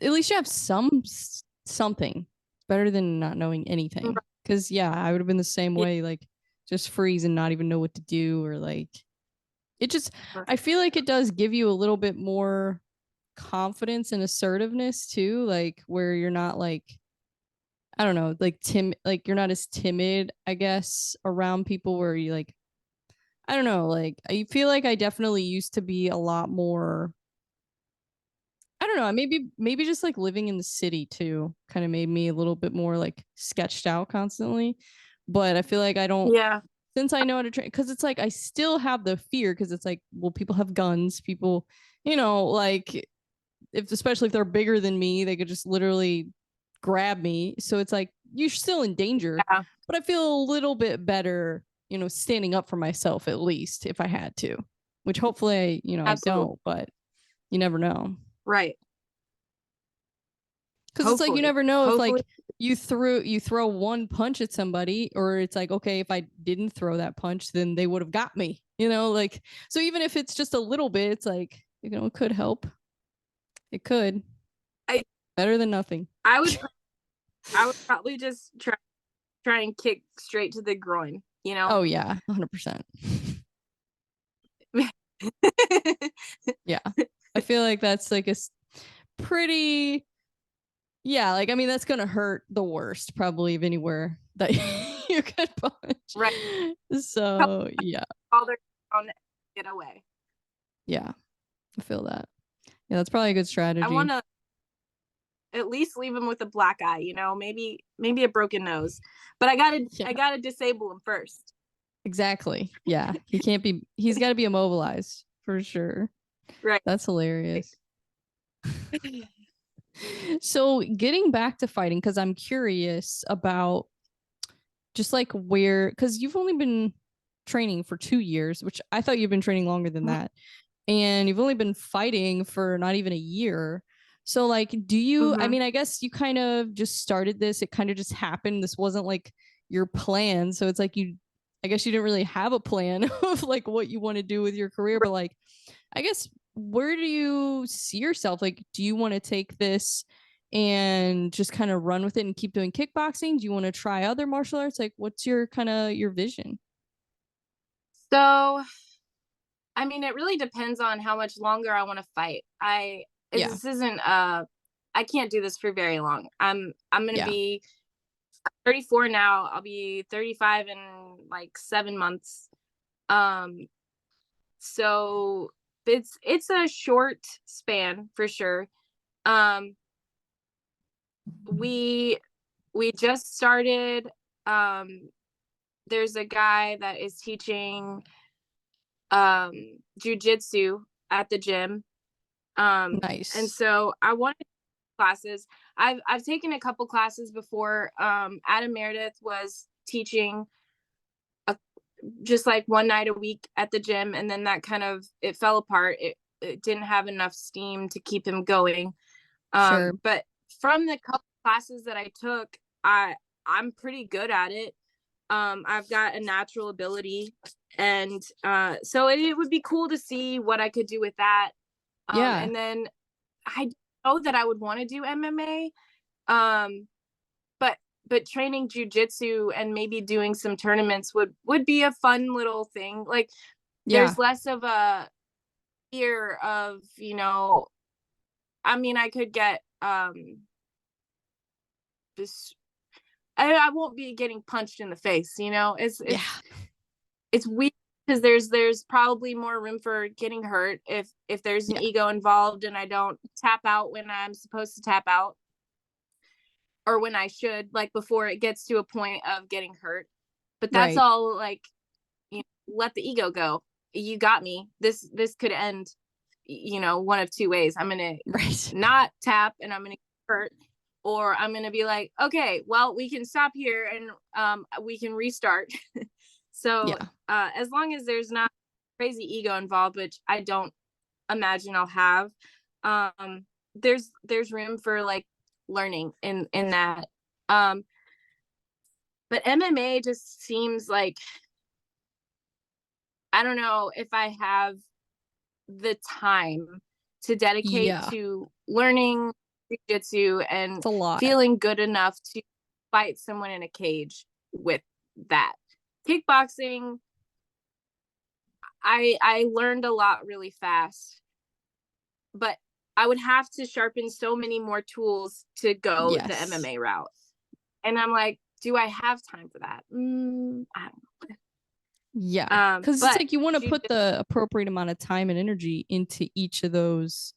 At least you have something. Better than not knowing anything. Because yeah, I would have been the same Yeah. way, like just freeze and not even know what to do, or like it just, I feel like it does give you a little bit more confidence and assertiveness too, like where you're not like, I don't know, like like you're not as timid, I guess, around people where you like, I don't know, like I feel like I definitely used to be a lot more, I don't know, maybe just like living in the city too kind of made me a little bit more like sketched out constantly. But I feel like I don't, Yeah. since I know how to train, because it's like I still have the fear, because it's like, well, people have guns, people, like if, especially if they're bigger than me, they could just literally grab me. So it's like you're still in danger, Yeah. but I feel a little bit better, standing up for myself, at least if I had to, which hopefully, I Absolutely. don't, but you never know. Right. Because it's like you never know if Hopefully. like you throw one punch at somebody, or it's like, okay, if I didn't throw that punch, then they would have got me, like, so even if it's just a little bit, it's like, it could help. It could. I Better than nothing. I would I would probably just try and kick straight to the groin, Oh yeah, 100%. Yeah. I feel like that's like a pretty, yeah, like I mean that's gonna hurt the worst probably of anywhere that you could punch. Right. So yeah. While they're on, get away. Yeah. I feel that. Yeah, that's probably a good strategy. I want to at least leave him with a black eye, maybe a broken nose. But I gotta disable him first. Exactly. Yeah. He's gotta be immobilized for sure. Right. That's hilarious. So getting back to fighting, because I'm curious about just like where, because you've only been training for 2 years, which I thought you've been training longer than that. And you've only been fighting for not even a year. So like, do you, I mean, I guess you kind of just started this, it kind of just happened. This wasn't like your plan. So it's like I guess you didn't really have a plan of like what you want to do with your career, but like, I guess, where do you see yourself? Like, do you want to take this and just kind of run with it and keep doing kickboxing? Do you want to try other martial arts? Like, what's your kind of your vision? So, I mean, it really depends on how much longer I want to fight. This isn't I can't do this for very long. I'm going to be 34 now. I'll be 35 in like 7 months. So it's a short span for sure. We just started. There's a guy that is teaching jujitsu at the gym. Nice. And so I wanted classes. I've taken a couple classes before. Adam Meredith was teaching just like one night a week at the gym, and then that kind of, it fell apart. It didn't have enough steam to keep him going. Sure. But from the couple classes that I took, I'm pretty good at it. I've got a natural ability, and so it would be cool to see what I could do with that. And then I know that I would want to do MMA, but training jujitsu and maybe doing some tournaments would be a fun little thing. Like, there's less of a fear of, I mean, I could get this. I won't be getting punched in the face. It's weird because there's probably more room for getting hurt if there's an ego involved and I don't tap out when I'm supposed to tap out. or when I should, like before it gets to a point of getting hurt. But that's Right. all like, you know, let the ego go. You got me. This could end, you know, one of two ways. I'm gonna Right. not tap and I'm gonna get hurt, or I'm gonna be like, okay, well, we can stop here and we can restart. So Yeah. as long as there's not crazy ego involved, which I don't imagine I'll have, there's room for like learning in that. But MMA just seems like, I don't know if I have the time to dedicate Yeah. to learning jiu-jitsu and It's a lot. feeling good enough to fight someone in a cage with that. Kickboxing, I learned a lot really fast, but I would have to sharpen so many more tools to go the Yes. MMA route. And I'm like, do I have time for that? I don't know. Yeah. Because it's But like you want to put the appropriate amount of time and energy into each of those,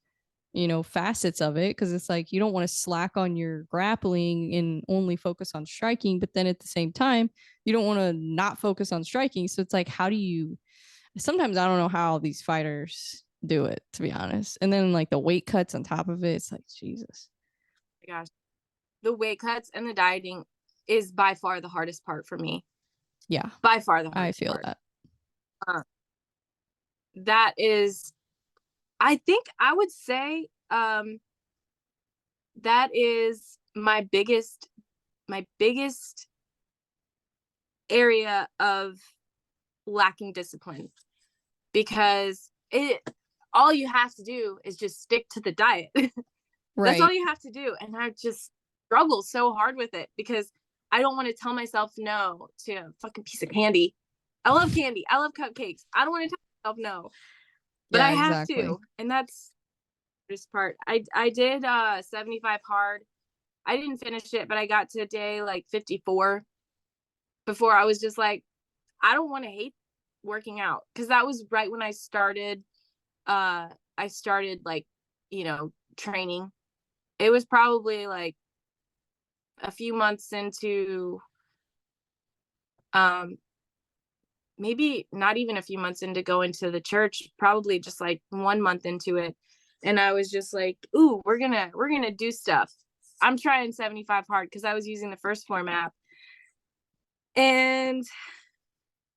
you know, facets of it. Because it's like you don't want to slack on your grappling and only focus on striking. But then at the same time, you don't want to not focus on striking. So it's like, how do you, sometimes I don't know how these fighters do it, to be honest. And then like the weight cuts on top of it, it's like, Jesus. Oh my gosh, the weight cuts and the dieting is by far the hardest part for me. Yeah. By far the hardest I feel part. that. That is, I think I would say that is my biggest area of lacking discipline, because all you have to do is just stick to the diet. That's all Right. you have to do. And I just struggle so hard with it because I don't want to tell myself no to a fucking piece of candy. I love candy. I love cupcakes. I don't want to tell myself no, but Yeah, I have exactly. to. And that's this part. I did 75 hard. I didn't finish it, but I got to day like 54 before I was just like, I don't want to hate working out, because that was right when I started like, you know, training. It was probably like a few months into maybe not even a few months into going to the church, probably just like 1 month into it, and I was just like, ooh, we're gonna do stuff. I'm trying 75 hard because I was using the First Form app, and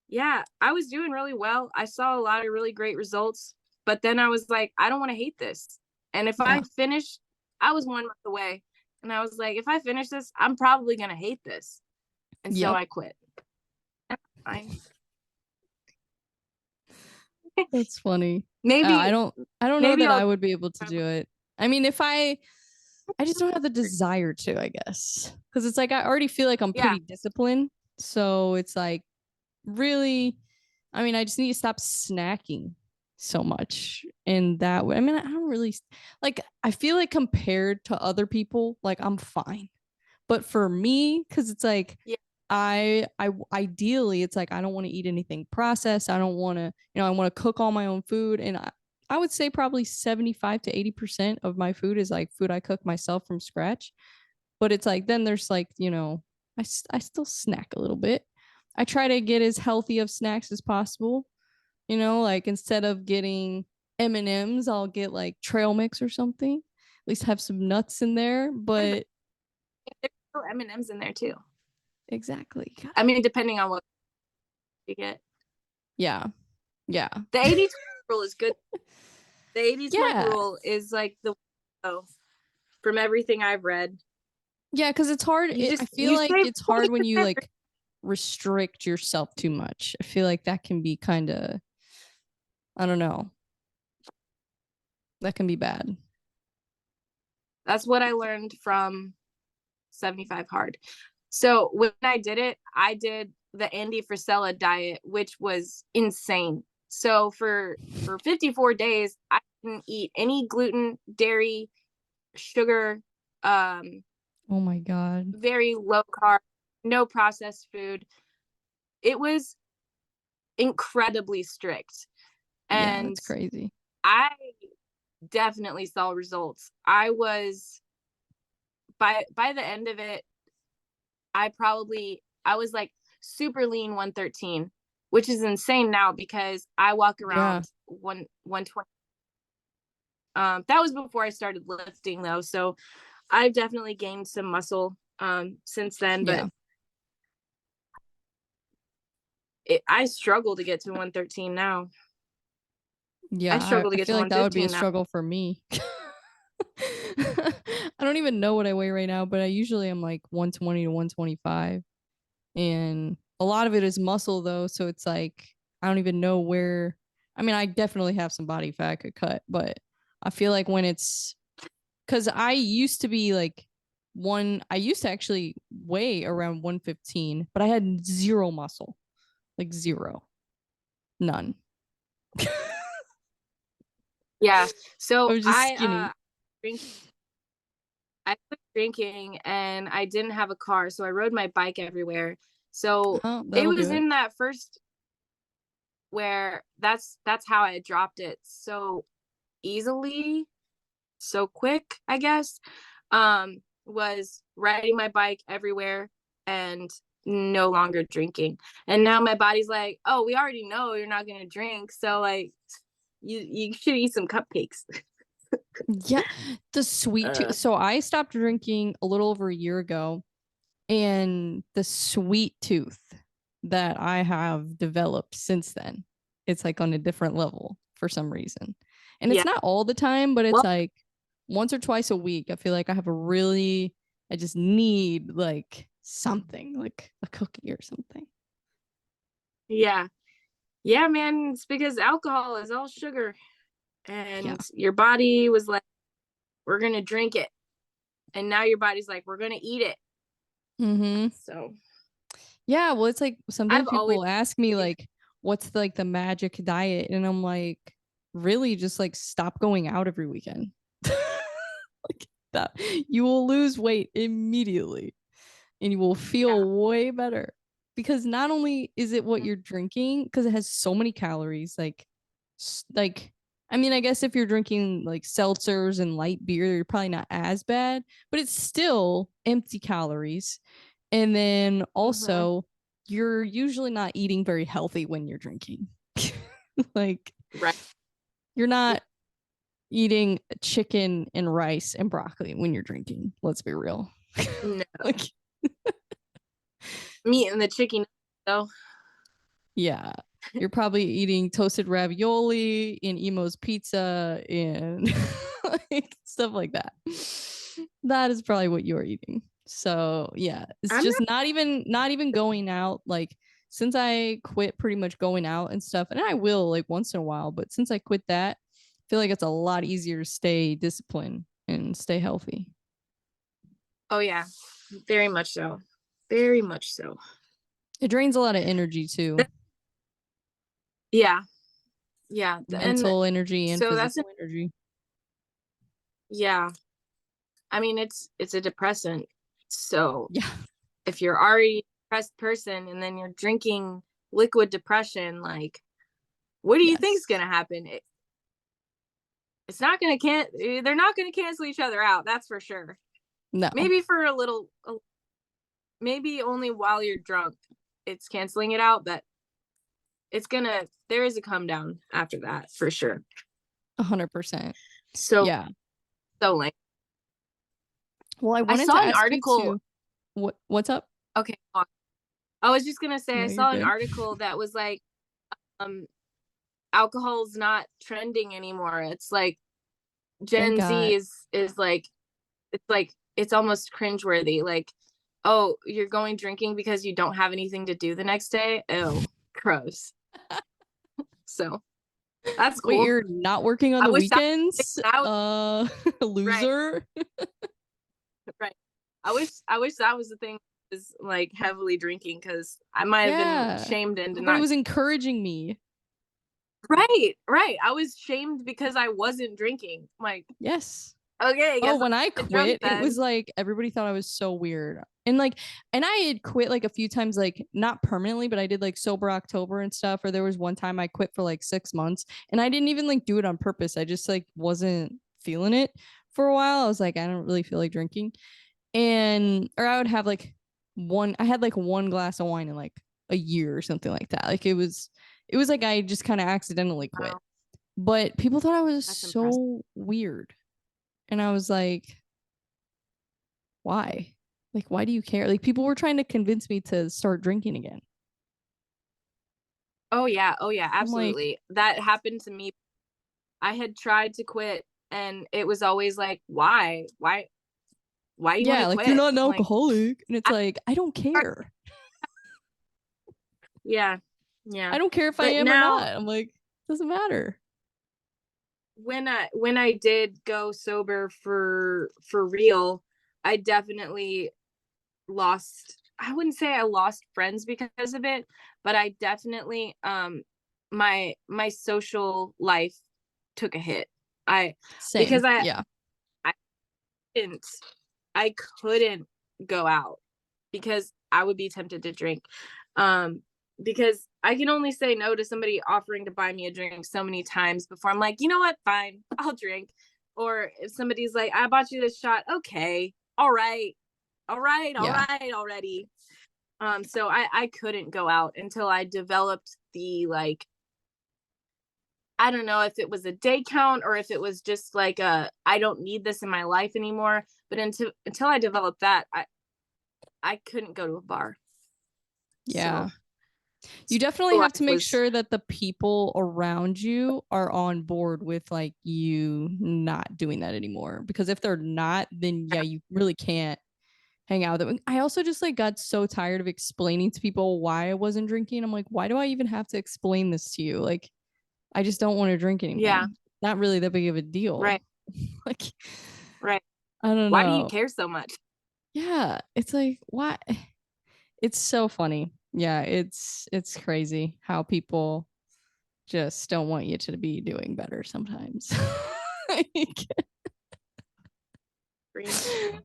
yeah, I was doing really well. I saw a lot of really great results, but then I was like, I don't want to hate this. And if I finish, I was 1 month away, and I was like, if I finish this, I'm probably gonna hate this, and so I quit. Fine. That's funny. Maybe I don't know that I would be able to do it. I mean, if I just don't have the desire to, I guess. Because it's like I already feel like I'm pretty disciplined. So it's like, really, I mean, I just need to stop snacking so much in that way. I mean, I don't really like, I feel like compared to other people, like I'm fine. But for me, because it's like, I ideally, it's like I don't want to eat anything processed. I don't want to, you know, I want to cook all my own food. And I would say probably 75 to 80% of my food is like food I cook myself from scratch. But it's like, then there's like, you know, I still snack a little bit. I try to get as healthy of snacks as possible. You know, like instead of getting M&Ms, I'll get like trail mix or something. At least have some nuts in there. But there's still M&Ms in there too. Exactly. I mean, depending on what you get. Yeah. Yeah. The 80-20 rule is good. The 80-20 Yeah. rule is like the, from everything I've read. Yeah, because it's hard. I feel like it's hard when you like restrict yourself too much. I feel like that can be kind of, I don't know. That can be bad. That's what I learned from 75 hard. So when I did the Andy Frisella diet, which was insane. So for 54 days, I didn't eat any gluten, dairy, sugar, oh my God, very low carb, no processed food. It was incredibly strict. And yeah, that's crazy. I definitely saw results. I was by the end of it, I was like super lean 113, which is insane now because I walk around 120. That was before I started lifting though, so I've definitely gained some muscle since then, but I struggle to get to 113 now. Yeah, I struggle to get feel to like that would be a 115 now. struggle for me. I don't even know what I weigh right now, but I usually am like 120 to 125. And a lot of it is muscle though, so it's like I don't even know where. I mean, I definitely have some body fat I could cut, but I feel like when it's because I used to be like I used to actually weigh around 115, but I had zero muscle, like zero, none. Yeah. I So was just skinny. I quit drinking and I didn't have a car, so I rode my bike everywhere. So Oh, it that'll do was it. in that first where that's how I dropped it so easily, so quick, I guess. Was riding my bike everywhere and no longer drinking. And now my body's like, oh, we already know you're not gonna drink, so like you should eat some cupcakes. Yeah, the sweet tooth. So I stopped drinking a little over a year ago, and the sweet tooth that I have developed since then, it's like on a different level for some reason. And Yeah. it's not all the time, but it's Well, like once or twice a week. I feel like I just need like something, like a cookie or something. yeah. Yeah, man, it's because alcohol is all sugar. And your body was like, we're gonna drink it. And now your body's like, we're gonna eat it. Mm-hmm. So yeah, well, it's like sometimes I've always people ask me like, what's like the magic diet? And I'm like, really just like stop going out every weekend. Like that. You will lose weight immediately and you will feel way better. Because not only is it what you're drinking, because it has so many calories, like I mean, I guess if you're drinking like seltzers and light beer, you're probably not as bad, but it's still empty calories. And then also, you're usually not eating very healthy when you're drinking. Like, you're not eating chicken and rice and broccoli when you're drinking. Let's be real. No. Like, meat and the chicken though. yeah. You're probably eating toasted ravioli and Emo's pizza and like stuff like that. That is probably what you're eating. So yeah, it's just not even going out. Like since I quit pretty much going out and stuff, and I will like once in a while, but since I quit that, I feel like it's a lot easier to stay disciplined and stay healthy. Oh yeah, very much so. Very much so. It drains a lot of energy too. Yeah. Yeah. Mental energy and so physical energy. Yeah. I mean, it's a depressant. So yeah, if you're already a depressed person and then you're drinking liquid depression, like, what do you think is gonna happen? It's not gonna they're not gonna cancel each other out. That's for sure. No. Maybe for a little, maybe only while you're drunk, it's canceling it out, but there is a come down after that for sure. 100%. So yeah. So lame. Well, I wanted saw to an ask article. What's up? Okay. I was just gonna say No, I saw an good. article that was like, alcohol's not trending anymore. It's like Gen Z is like, it's almost cringeworthy. Like, oh, you're going drinking because you don't have anything to do the next day. Oh, gross. So that's cool. Wait, you're not working on the weekends? Loser. Right. I wish that was the thing, is like heavily drinking, because I might have been shamed into Nobody was encouraging me. Right. I was shamed because I wasn't drinking. Like, yes. Okay. When I quit, it was like everybody thought I was so weird. And I had quit like a few times, like not permanently, but I did like sober October and stuff. Or there was one time I quit for like 6 months and I didn't even like do it on purpose. I just like wasn't feeling it for a while. I was like, I don't really feel like drinking. or I would have like I had like one glass of wine in like a year or something like that. Like it was like I just kind of accidentally quit. Wow, But people thought I was that's impressive. so weird. And I was like, why? Like, why do you care? Like, people were trying to convince me to start drinking again. Oh yeah, I'm like, absolutely. That happened to me. I had tried to quit, and it was always like, why do you want yeah, to like you're quit? not an I'm like, alcoholic. And it's I, like, I don't care. yeah, yeah. I don't care if I But am or now, not. I'm like, doesn't matter. when I did go sober for real, I definitely lost. I wouldn't say I lost friends because of it, but I definitely my social life took a hit. I Same. because Yeah. I couldn't I couldn't go out because I would be tempted to drink. Um, because I can only say no to somebody offering to buy me a drink so many times before I'm like, you know what, fine, I'll drink. Or if somebody's like, I bought you this shot, okay, all right, Yeah. already. So I couldn't go out until I developed the like, I don't know if it was a day count or if it was just like a I don't need this in my life anymore. But until I developed that, I couldn't go to a bar. So Yeah. You definitely life have to make was sure that the people around you are on board with like you not doing that anymore. Because if they're not, then yeah, you really can't hang out with them. I also just like got so tired of explaining to people why I wasn't drinking. I'm like, why do I even have to explain this to you? Like, I just don't want to drink anymore. yeah, Not really that big of a deal. right, Like, right. I don't Why do you know. care so much? Yeah, it's like why it's so funny. Yeah, it's crazy how people just don't want you to be doing better sometimes. Like,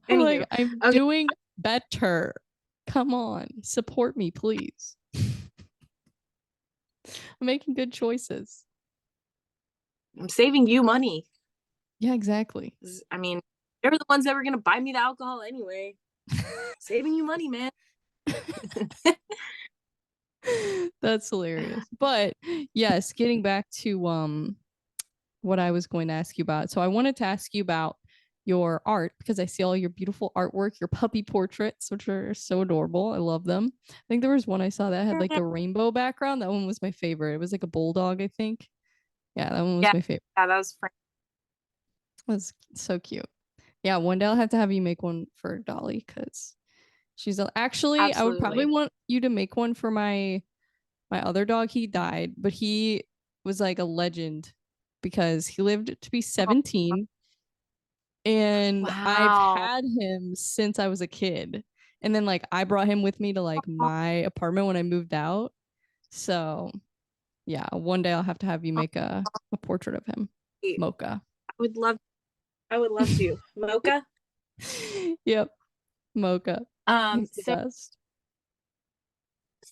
I'm like, Anywho, I'm okay, doing better. Come on, support me, please. I'm making good choices. I'm saving you money. Yeah, exactly. I mean, they're the ones that were gonna buy me the alcohol anyway. Saving you money, man. That's hilarious. But yes, getting back to what I was going to ask you about. So I wanted to ask you about your art because I see all your beautiful artwork, your puppy portraits, which are so adorable. I love them. I think there was one I saw that had like the rainbow background. That one was my favorite. It was like a bulldog, I think. Yeah, that one was Yeah, my favorite. yeah, that was Frank. It was so cute. Yeah, one day I'll have to have you make one for Dolly because actually I would probably Absolutely. want you to make one for my other dog. He died, but he was like a legend because he lived to be 17 and I've Wow. had him since I was a kid. And then like I brought him with me to like my apartment when I moved out. So yeah, one day I'll have to have you make a portrait of him. I Mocha. would love I would love to. Mocha? Yep, Mocha. Um He's the so best.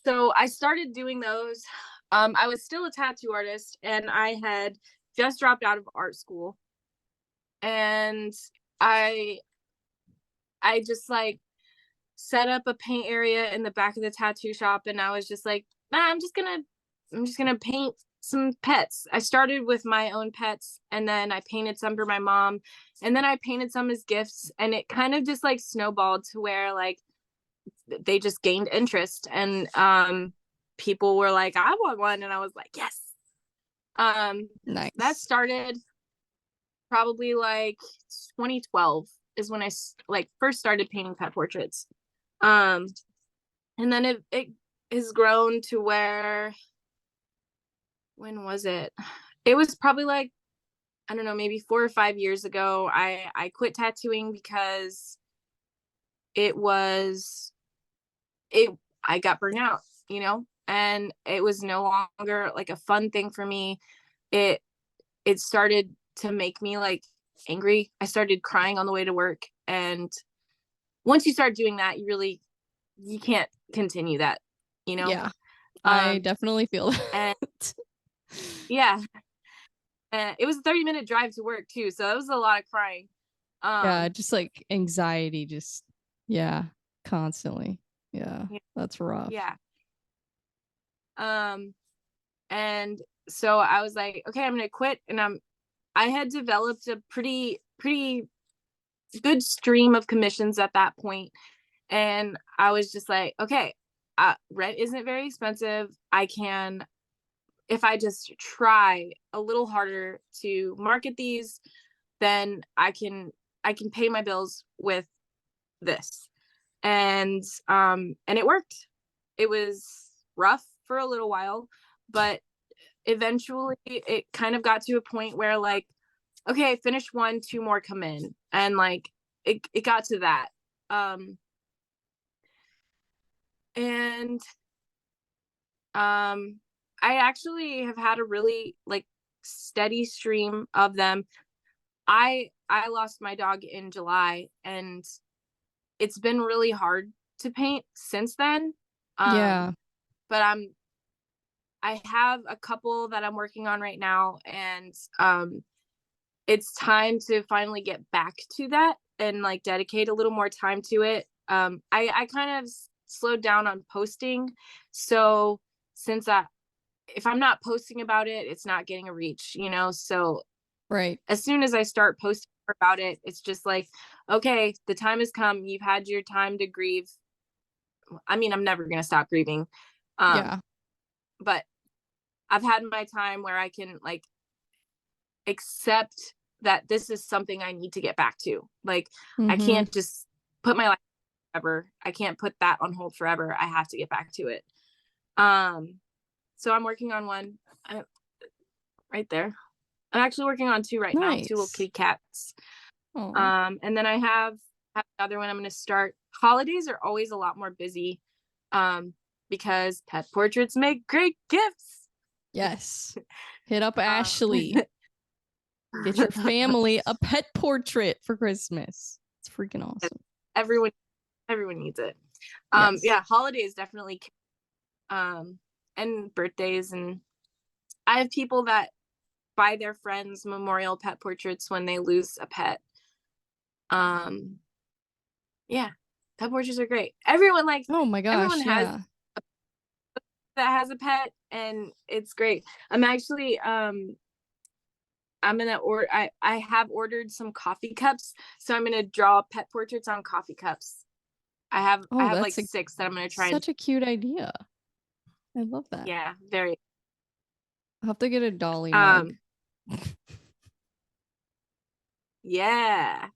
so I started doing those. I was still a tattoo artist and I had just dropped out of art school. And I I just like set up a paint area in the back of the tattoo shop and I was just like, nah, I'm just gonna paint some pets. I started with my own pets and then I painted some for my mom and then I painted some as gifts and it kind of just like snowballed to where like they just gained interest and people were like, I want one and I was like, yes. That Nice. started probably like 2012 is when I like first started painting pet portraits. Um, and then it has grown to where when was it? It was probably like I don't know, maybe 4 or 5 years ago. I quit tattooing because it was it I got burnt out, and it was no longer like a fun thing for me. It it started to make me like angry. I started crying on the way to work, and once you start doing that, you can't continue that, you know. Yeah, I Um, definitely feel and that. yeah, and it was a 30-minute drive to work too, so that was a lot of crying. Yeah, Um, just like anxiety just Yeah. Constantly. Yeah. Yeah. That's rough. Yeah. And so I was like, okay, I'm gonna quit. And I had developed a pretty good stream of commissions at that point. And I was just like, okay, rent isn't very expensive. I can, if I just try a little harder to market these, then I can pay my bills with this. And it worked. It was rough for a little while, but eventually it kind of got to a point where like, okay, finish one, two more come in. And like it got to that. And I actually have had a really like steady stream of them. I lost my dog in July, and it's been really hard to paint since then. Yeah. But I have a couple that I'm working on right now, and it's time to finally get back to that and like dedicate a little more time to it. I kind of slowed down on posting, so since if I'm not posting about it, it's not getting a reach, you know. So Right. as soon as I start posting about it, it's just like, okay, the time has come. You've had your time to grieve. I mean, I'm never gonna stop grieving. Yeah. But I've had my time where I can like accept that this is something I need to get back to. Like, I Mhm. can't just put my life forever. I can't put that on hold forever. I have to get back to it. So I'm working on one right there. I'm actually working on two right now, two little Nice. kitty cats. Aw. And then I have another one I'm going to start. Holidays are always a lot more busy because pet portraits make great gifts. Yes. Hit up Ashley. Get your family a pet portrait for Christmas. It's freaking awesome. Everyone needs it. Yes. Yeah, holidays definitely. And birthdays, and I have people that buy their friends memorial pet portraits when they lose a pet. Yeah, pet portraits are great. Everyone likes. Oh my gosh. Everyone has Yeah. that has a pet, and it's great. I'm actually I'm gonna order. I have ordered some coffee cups, so I'm gonna draw pet portraits on coffee cups. I have Oh, like that's 6 that I'm gonna try. such a cute idea. I love that. Yeah, very. I'll have to get a Dolly mug. Yeah,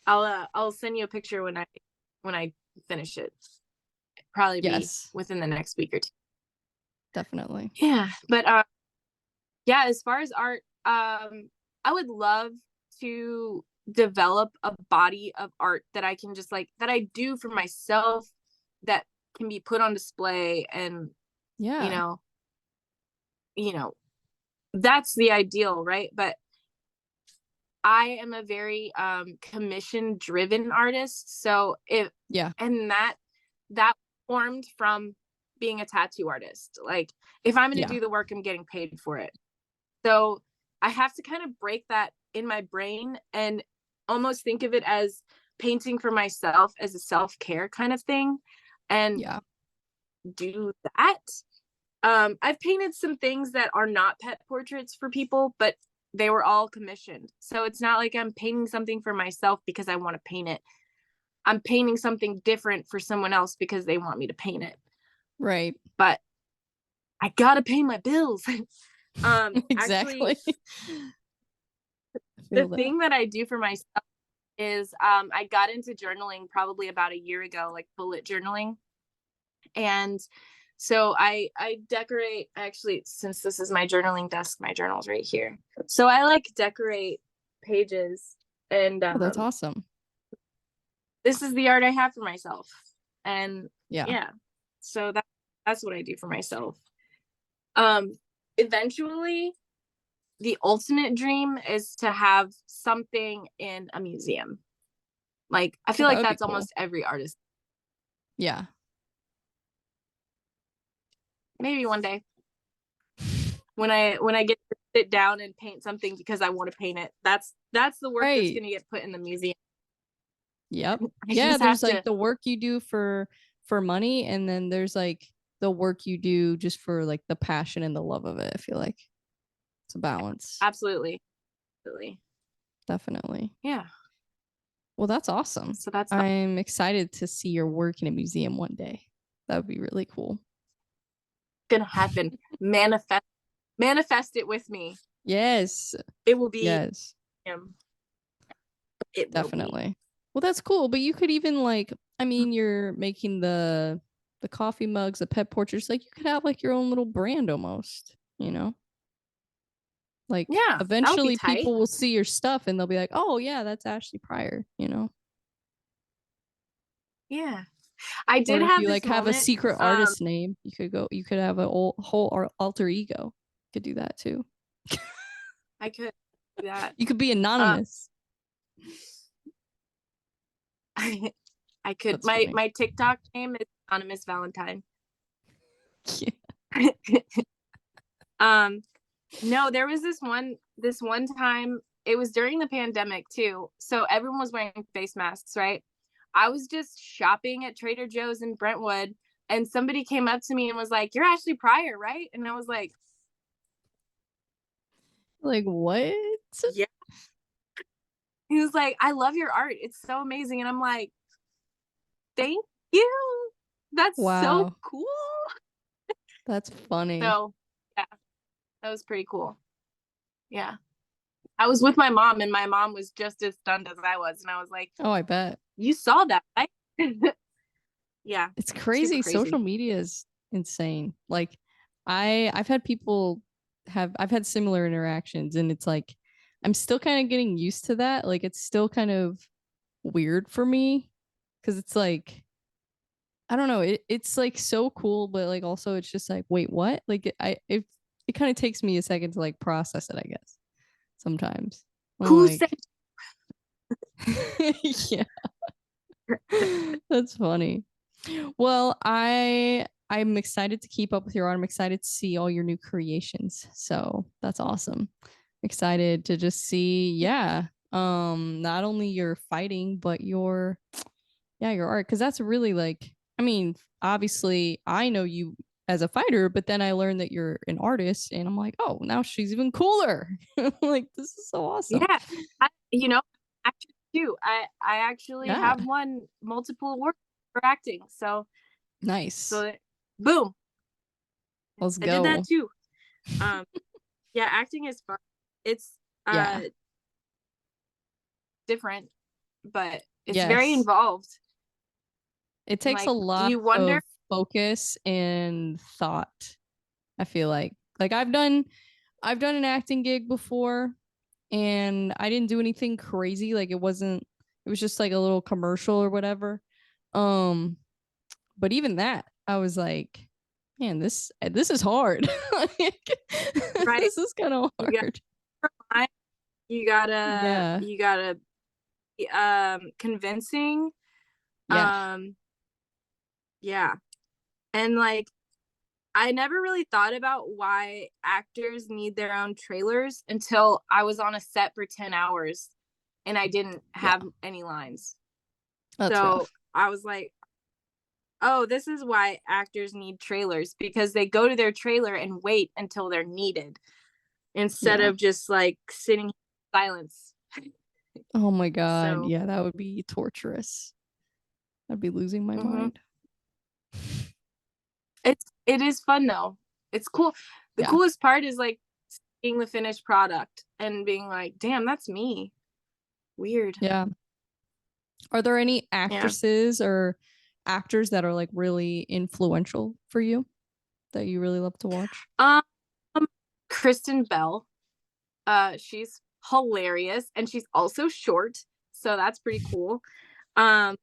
I'll send you a picture when I finish it. Probably be Yes. within the next week or two. Definitely. Yeah, but yeah, as far as art, I would love to develop a body of art that I can just like that I do for myself that can be put on display, and Yeah. you know that's the ideal, right? But I am a very commission driven artist, so Yeah. and that formed from being a tattoo artist. Like, if I'm going to Yeah. do the work, I'm getting paid for it. So I have to kind of break that in my brain and almost think of it as painting for myself as a self-care kind of thing, and Yeah. do that. I've painted some things that are not pet portraits for people, but they were all commissioned. So it's not like I'm painting something for myself because I want to paint it. I'm painting something different for someone else because they want me to paint it. Right. But I gotta pay my bills. Exactly. Actually, the thing that I do for myself is I got into journaling probably about a year ago, like bullet journaling. And so I decorate, actually, since this is my journaling desk, my journal's right here. So I like decorate pages, and Oh, that's awesome. this is the art I have for myself. And Yeah. so that's what I do for myself. Eventually the ultimate dream is to have something in a museum. Like, I feel that like would be that's cool. almost every artist. Yeah. Maybe one day when I get to sit down and paint something because I want to paint it. That's the work that's Right. going to get put in the museum. Yep. I Yeah, just there's have like to. the work you do for money, and then there's like the work you do just for like the passion and the love of it. I feel like it's a balance. Absolutely. Absolutely. Definitely. Yeah. Well, that's awesome. So that's I'm excited to see your work in a museum one day. That would be really cool. gonna happen. Manifest it with me. Yes. It will be Yes. him. It will be. Definitely. Well, that's cool. But you could even like, I mean, you're making the coffee mugs, the pet portraits. Like you could have like your own little brand almost, you know? Like Yeah, that would be eventually tight. people will see your stuff and they'll be like, oh yeah, that's Ashley Pryor, you know? Yeah. I Or did if have you this like have a moment. secret artist name, you could have a whole alter ego. You could do that too. I could do that. You could be anonymous. I could. That's My funny. TikTok name is Anonymous Valentine. Yeah. No, there was this one time, it was during the pandemic too. So everyone was wearing face masks, right? I was just shopping at Trader Joe's in Brentwood, and somebody came up to me and was like, "You're Ashley Pryor, right?" And I was like, Like what? "Yeah." He was like, "I love your art. It's so amazing." And I'm like, "Thank you. That's so Wow. cool." That's funny. So, yeah, that was pretty cool. Yeah. I was with my mom, and my mom was just as stunned as I was. And I was like, Oh, I bet. "You saw that, right?" Yeah. It's Super crazy. crazy. Social media is insane. Like I've had people I've had similar interactions and it's like I'm still kind of getting used to that. Like it's still kind of weird for me because it's like I don't know, it's like so cool, but like also it's just like, wait, what? Like it kind of takes me a second to like process it, I guess. Sometimes. I'm Who said? like yeah. That's funny. Well, I'm excited to keep up with your art. I'm excited to see all your new creations. So that's awesome. Excited to just see, yeah, not only your fighting, but your your art. Cause that's really like, I mean, obviously I know you as a fighter, but then I learned that you're an artist and I'm like, oh, now she's even cooler. Like, this is so awesome. Yeah. Actually, too. I actually Yeah. have won multiple awards for acting. Nice. Boom. Let's I did that go. too. Um, yeah, acting is fun. It's Yeah. different, but it's very Yes. involved. It takes a Like, do lot you wonder? of focus and thought. I feel like I've done an acting gig before and I didn't do anything crazy. Like it was just like a little commercial or whatever. Um but even that I was like, man, this is hard. Like, Right. this is kind of You got hard. you gotta Yeah. you gotta be convincing. Yeah. Yeah. And like, I never really thought about why actors need their own trailers until I was on a set for 10 hours and I didn't Yeah. have any lines. That's So rough. I was like, oh, this is why actors need trailers, because they go to their trailer and wait until they're needed instead Yeah. of just like sitting in silence. Oh my god. So, Yeah, that would be torturous. I'd be losing my mhm. mind. It is fun though. It's cool. The Yeah. coolest part is like seeing the finished product and being like, damn, that's me. Weird. Yeah. Are there any Yeah. actresses or actors that are like really influential for you that you really love to watch? Um, Kristen Bell. She's hilarious and she's also short, so that's pretty cool. Um,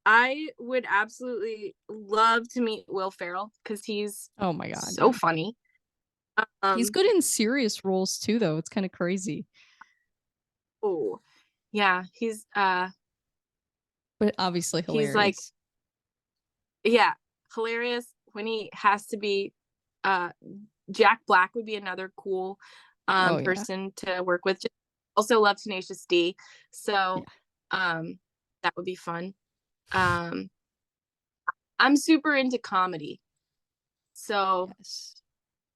I would absolutely love to meet Will Ferrell because he's Oh my god, so yeah. funny. He's good in serious roles too though. It's kind of crazy. Oh, yeah, But obviously he's like, hilarious. yeah, hilarious when he has to be. Uh, Jack Black would be another cool Oh yeah. person to work with. Also love Tenacious D. Yeah. So, um, That would be fun. I'm super into comedy. So,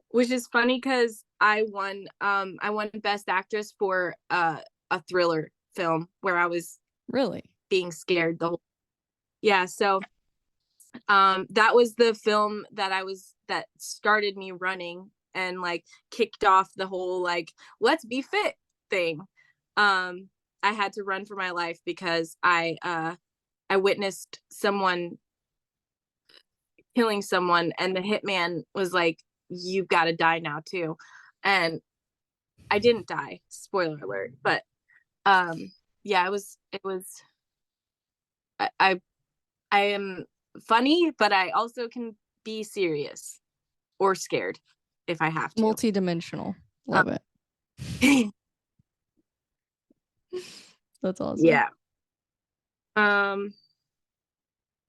which is funny because I won Best Actress for a thriller film where I was Really being scared the whole. Yeah, so that was the film that started me running and like kicked off the whole like let's be fit thing. I had to run for my life because I witnessed someone killing someone and the hitman was like, you've got to die now too. And I didn't die, spoiler alert, but yeah, it was I am funny, but I also can be serious or scared if I have to. multi-dimensional. Love it. That's awesome. Yeah.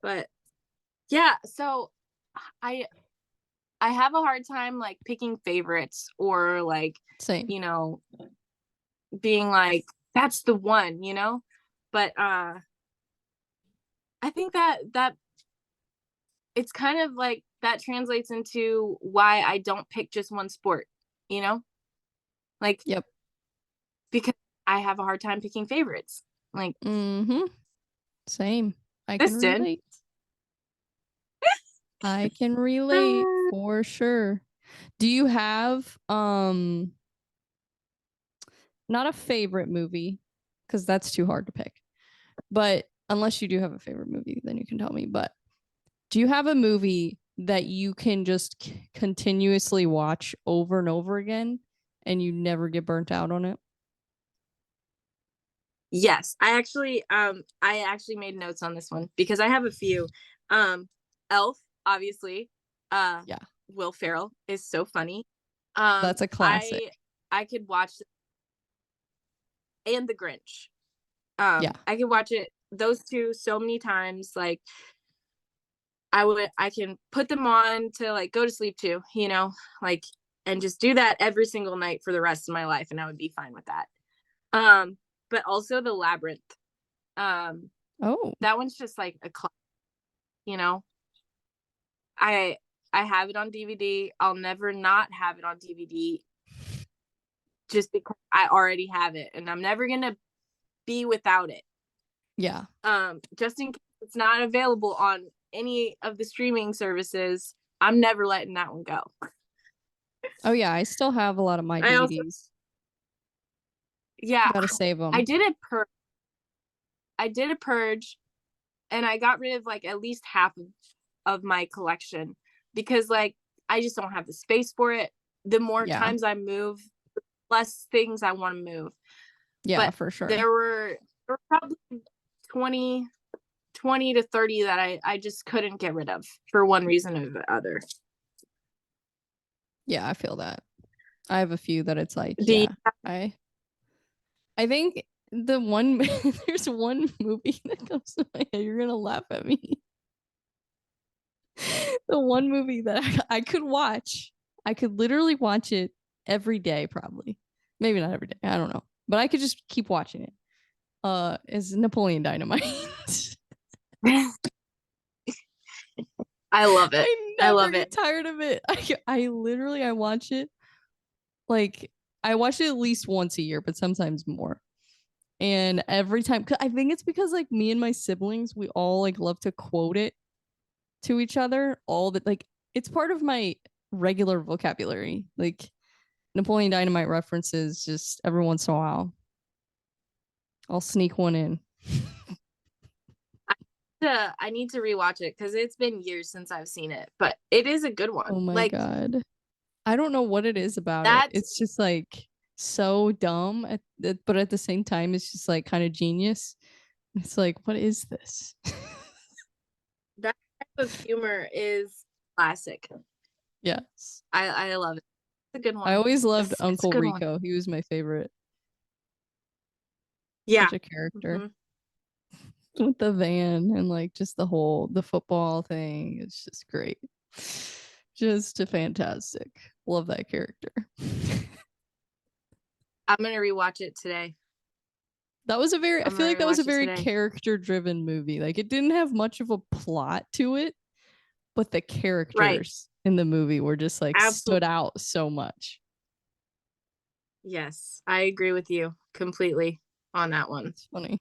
But yeah, so I have a hard time like picking favorites or like, Same. you know, being like that's the one, you know? But I think that it's kind of like that translates into why I don't pick just one sport, you know? Like, yep. Because I have a hard time picking favorites. Like, same. I can relate. I can relate for sure. Do you have not a favorite movie, because that's too hard to pick, but unless you do have a favorite movie, then you can tell me. But do you have a movie that you can just continuously watch over and over again and you never get burnt out on it? Yes, I actually made notes on this one because I have a few. Elf, obviously. Yeah. Will Ferrell is so funny. That's a classic. I could watch and The Grinch. Yeah. I could watch it those two so many times. Like I can put them on to like go to sleep to, you know, like and just do that every single night for the rest of my life and I would be fine with that. But also The Labyrinth. That one's just like a classic, you know. I have it on DVD. I'll never not have it on DVD just because I already have it and I'm never going to be without it. Yeah. Just in case it's not available on any of the streaming services, I'm never letting that one go. Oh yeah, I still have a lot of my DVDs. Yeah. Gotta save them. I did a purge and I got rid of like at least half of my collection because like I just don't have the space for it. The more times I move, the less things I want to move. Yeah, but for sure. There were probably 20 to 30 that I just couldn't get rid of for one reason or the other. Yeah, I feel that. I have a few that it's like, I think the one there's one movie that comes to my head. You're gonna laugh at me. The one movie that I could watch, I could literally watch it every day, probably. Maybe not every day. I don't know. But I could just keep watching it. Is Napoleon Dynamite. I love it. I love it. Tired of it. I literally watch it. Like I watch it at least once a year, but sometimes more. And every time, I think it's because like me and my siblings, we all like love to quote it to each other. All that, like, it's part of my regular vocabulary. Like Napoleon Dynamite references, just every once in a while, I'll sneak one in. I need to rewatch it because it's been years since I've seen it, but it is a good one. Oh my god, I don't know what it is about it. It's just like so dumb, but at the same time, it's just like kind of genius. It's like, what is this? That type of humor is classic. Yes, I love it. It's a good one. I always loved Uncle Rico. He was my favorite. Yeah, such a character. With the van and like just the football thing. It's just great. Just a fantastic. Love that character. I'm gonna rewatch it today. That was a very, I I'm feel gonna like that was a watch it very today. character driven movie. Like it didn't have much of a plot to it, but the Right. characters in the movie were just like stood Absolutely. out so much. Yes, I agree with you completely on that one. It's funny.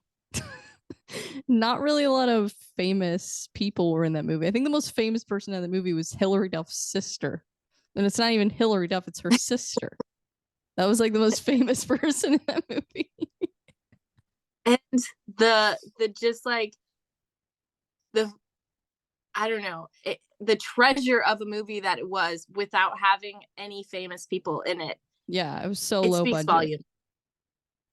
Not really a lot of famous people were in that movie. I think the most famous person in the movie was Hilary Duff's sister. And it's not even Hilary Duff, it's her sister. That was like the most famous person in that movie. And the just like the I don't know, the treasure of a movie that it was without having any famous people in it. Yeah, it was so It low speaks budget. volume.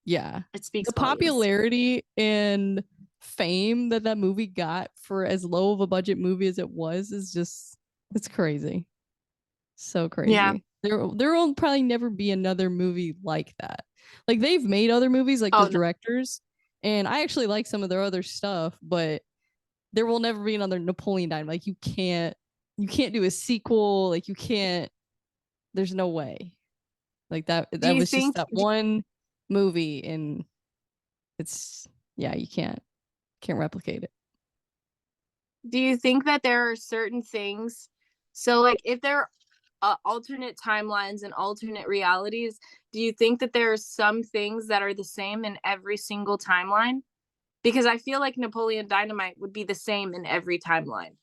Yeah. It speaks The volumes. popularity and fame that that movie got for as low of a budget movie as it was is just, it's crazy. So crazy. Yeah. There will probably never be another movie like that. Like they've made other movies, like Oh the no. directors, and I actually like some of their other stuff, but there will never be another Napoleon Dynamite. Like you can't do a sequel. Like you can't. There's no way. Like that Do you was just think that one movie, and it's, yeah, you can't replicate it. do you think that there are certain things, so like if there are alternate timelines and alternate realities, do you think that there are some things that are the same in every single timeline? Because I feel like Napoleon Dynamite would be the same in every timeline.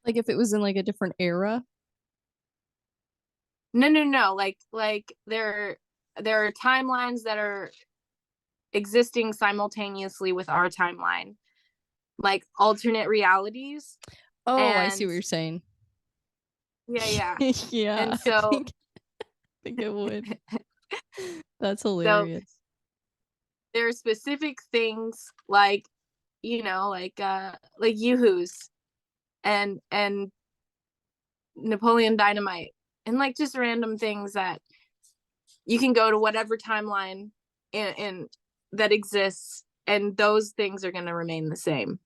Like if it was in like a different era. No. Like there are timelines that are existing simultaneously with our timeline, like alternate realities. Oh, I see And what you're saying. yeah. Yeah, And so I think it would. That's so hilarious. there are specific things like, like Yoo-Hoo's and Napoleon Dynamite, and like just random things that you can go to whatever timeline in that exists, and those things are going to remain the same.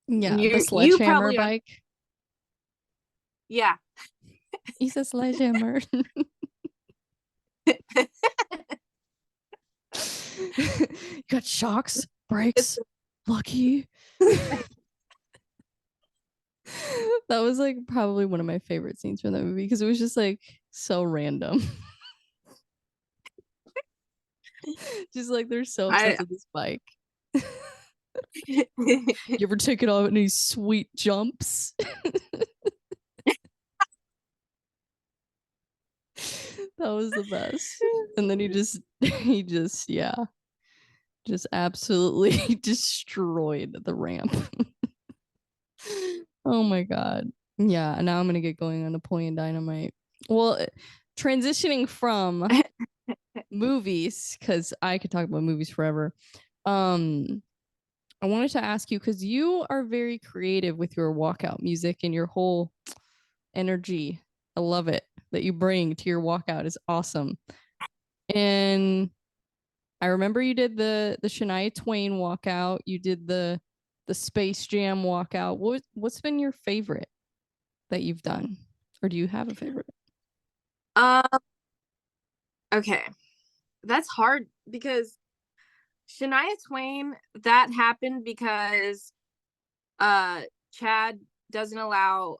Yeah, the You sledgehammer probably are. bike. Yeah. He's a sledgehammer. You got shocks, brakes, lucky. That was like probably one of my favorite scenes from that movie because it was just like so random. Just like they're so obsessed with this bike. You ever take it on any sweet jumps? That was the best. And then he just yeah, just absolutely destroyed the ramp. Oh my god. Yeah, now I'm gonna get going on Napoleon Dynamite. Well, transitioning from movies, because I could talk about movies forever. I wanted to ask you because you are very creative with your walkout music and your whole energy. I love it that you bring to your walkout is awesome. And I remember you did the Shania Twain walkout. You did the Space Jam walkout. What's been your favorite that you've done, or do you have a favorite? Um. Okay, that's hard because Shania Twain, that happened because Chad doesn't allow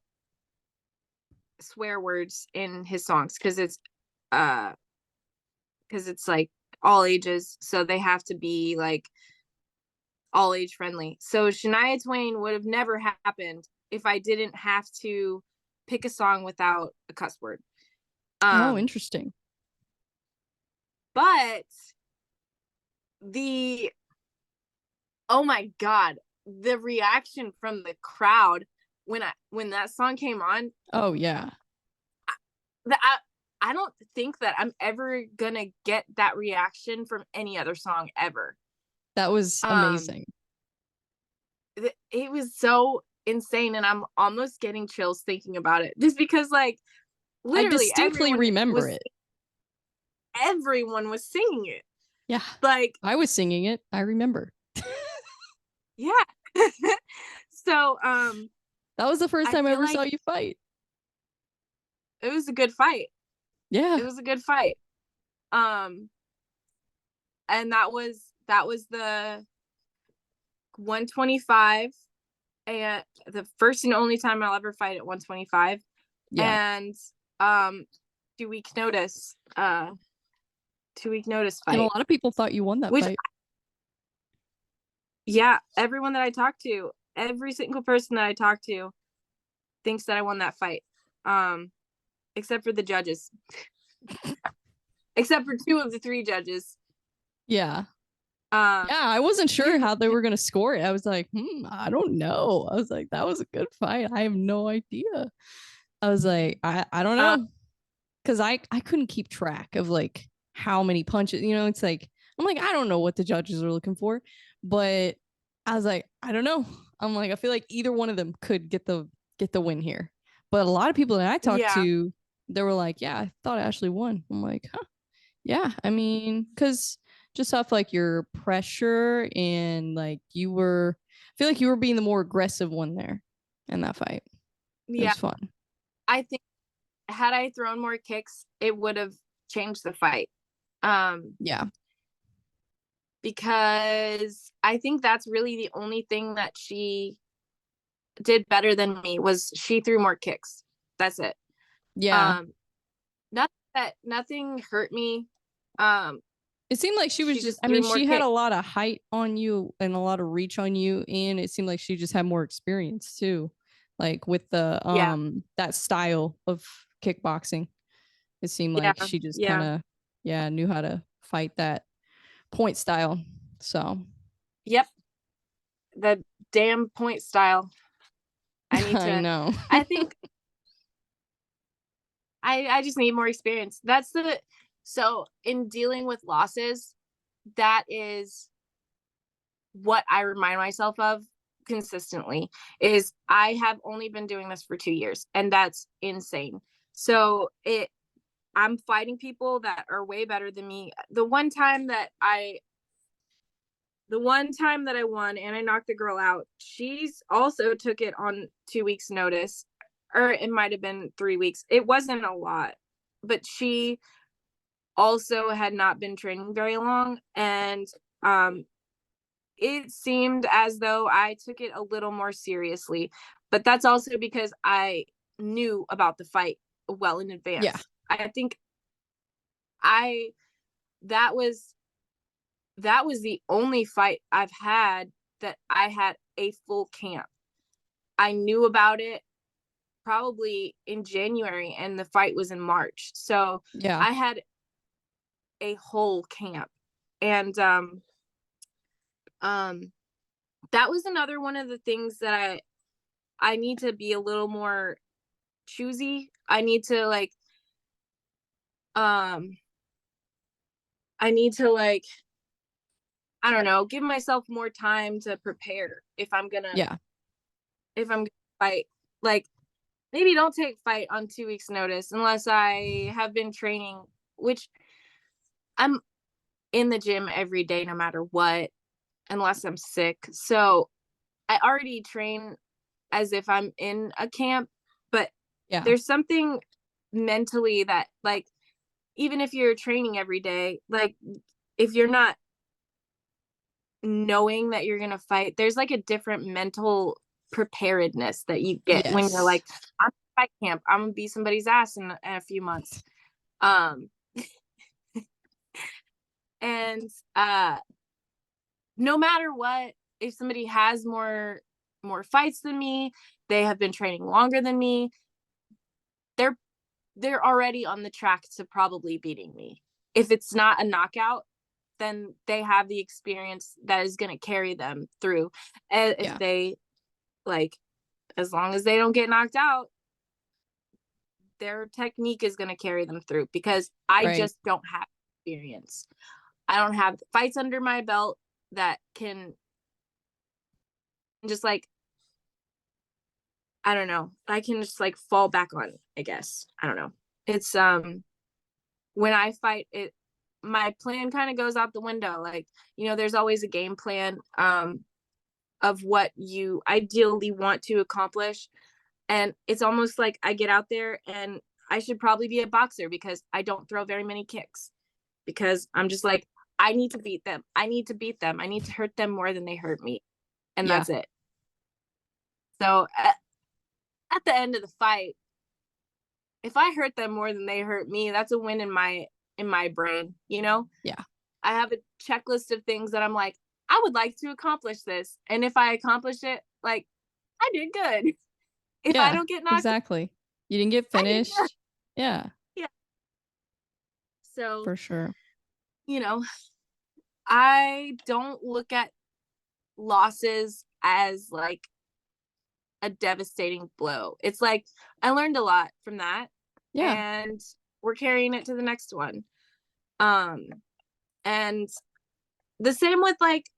swear words in his songs because it's like all ages, so they have to be like all age friendly. So Shania Twain would have never happened if I didn't have to pick a song without a cuss word. Oh, interesting. But oh my god, the reaction from the crowd when that song came on. Oh yeah. I don't think that I'm ever gonna get that reaction from any other song ever. That was amazing. It was so insane, and I'm almost getting chills thinking about it, just because like literally I distinctly remember it. Everyone was singing it. Yeah, like I was singing it. I remember. Yeah. So that was the first time I ever like saw you fight. It was a good fight. Yeah, it was a good fight. and that was the 125, and the first and only time I'll ever fight at 125. Yeah. And 2 week notice, 2 week notice And a fight. lot of people thought you won that Which, fight. yeah, everyone that I talked to, every single person that I talked to thinks that I won that fight. Except for the judges. Except for 2 of the 3 judges. Yeah. Yeah, I wasn't sure how they were gonna score it. I was like, I don't know. I was like, that was a good fight. I have no idea. I was like, I don't know. Cause I couldn't keep track of like how many punches, it's like, I'm like, I don't know what the judges are looking for. But I was like, I don't know. I'm like, I feel like either one of them could get the win here. But a lot of people that I talked to, they were like, yeah, I thought Ashley won. I'm like, huh. Yeah, I mean, because just off like your pressure and like I feel like you were being the more aggressive one there in that fight. It was fun. I think had I thrown more kicks, it would have changed the fight. Yeah. Because I think that's really the only thing that she did better than me was she threw more kicks. That's it. Yeah. Nothing hurt me. It seemed like she was just I mean, she had a lot of height on you and a lot of reach on you, and it seemed like she just had more experience too. Like with the that style of kickboxing. It seemed like she just kind of knew how to fight that point style. So yep. The damn point style. I know. I think I just need more experience. So in dealing with losses, that is what I remind myself of consistently is I have only been doing this for 2 years, and that's insane. So I'm fighting people that are way better than me. The one time that I won and I knocked the girl out, she's also took it on 2 weeks notice, or it might have been 3 weeks. It wasn't a lot, but she also had not been training very long, and it seemed as though I took it a little more seriously, but that's also because I knew about the fight well in advance. Yeah. I think that was the only fight I've had that I had a full camp. I knew about it probably in January and the fight was in March. So yeah, I had a whole camp. And that was another one of the things that I need to be a little more choosy. I need to I don't know, give myself more time to prepare if I'm gonna fight. Like, maybe don't take fight on 2 weeks notice unless I have been training, which I'm in the gym every day no matter what, unless I'm sick. So I already train as if I'm in a camp, but there's something mentally that, like, even if you're training every day, like, if you're not knowing that you're gonna fight, there's like a different mental preparedness that you get when you're like, I'm at fight camp, I'm gonna beat somebody's ass in a few months. And no matter what, if somebody has more fights than me, they have been training longer than me, they're already on the track to probably beating me. If it's not a knockout, then they have the experience that is going to carry them through. And if they, like, as long as they don't get knocked out, their technique is going to carry them through, because I just don't have experience. I don't have fights under my belt that can just, like, I don't know, I can just like fall back on, I guess. I don't know. It's when I fight it, my plan kind of goes out the window. Like, there's always a game plan of what you ideally want to accomplish. And it's almost like I get out there and I should probably be a boxer because I don't throw very many kicks, because I'm just like, I need to beat them. I need to beat them. I need to hurt them more than they hurt me. And Yeah. that's it. So at the end of the fight, if I hurt them more than they hurt me, that's a win in my brain, you know? Yeah. I have a checklist of things that I'm like, I would like to accomplish this. And if I accomplish it, like, I did good. If I don't get knocked exactly. You didn't get finished. Yeah. Yeah. So For sure. You know, I don't look at losses as like a devastating blow. It's like I learned a lot from that. Yeah. And we're carrying it to the next one. And the same with like,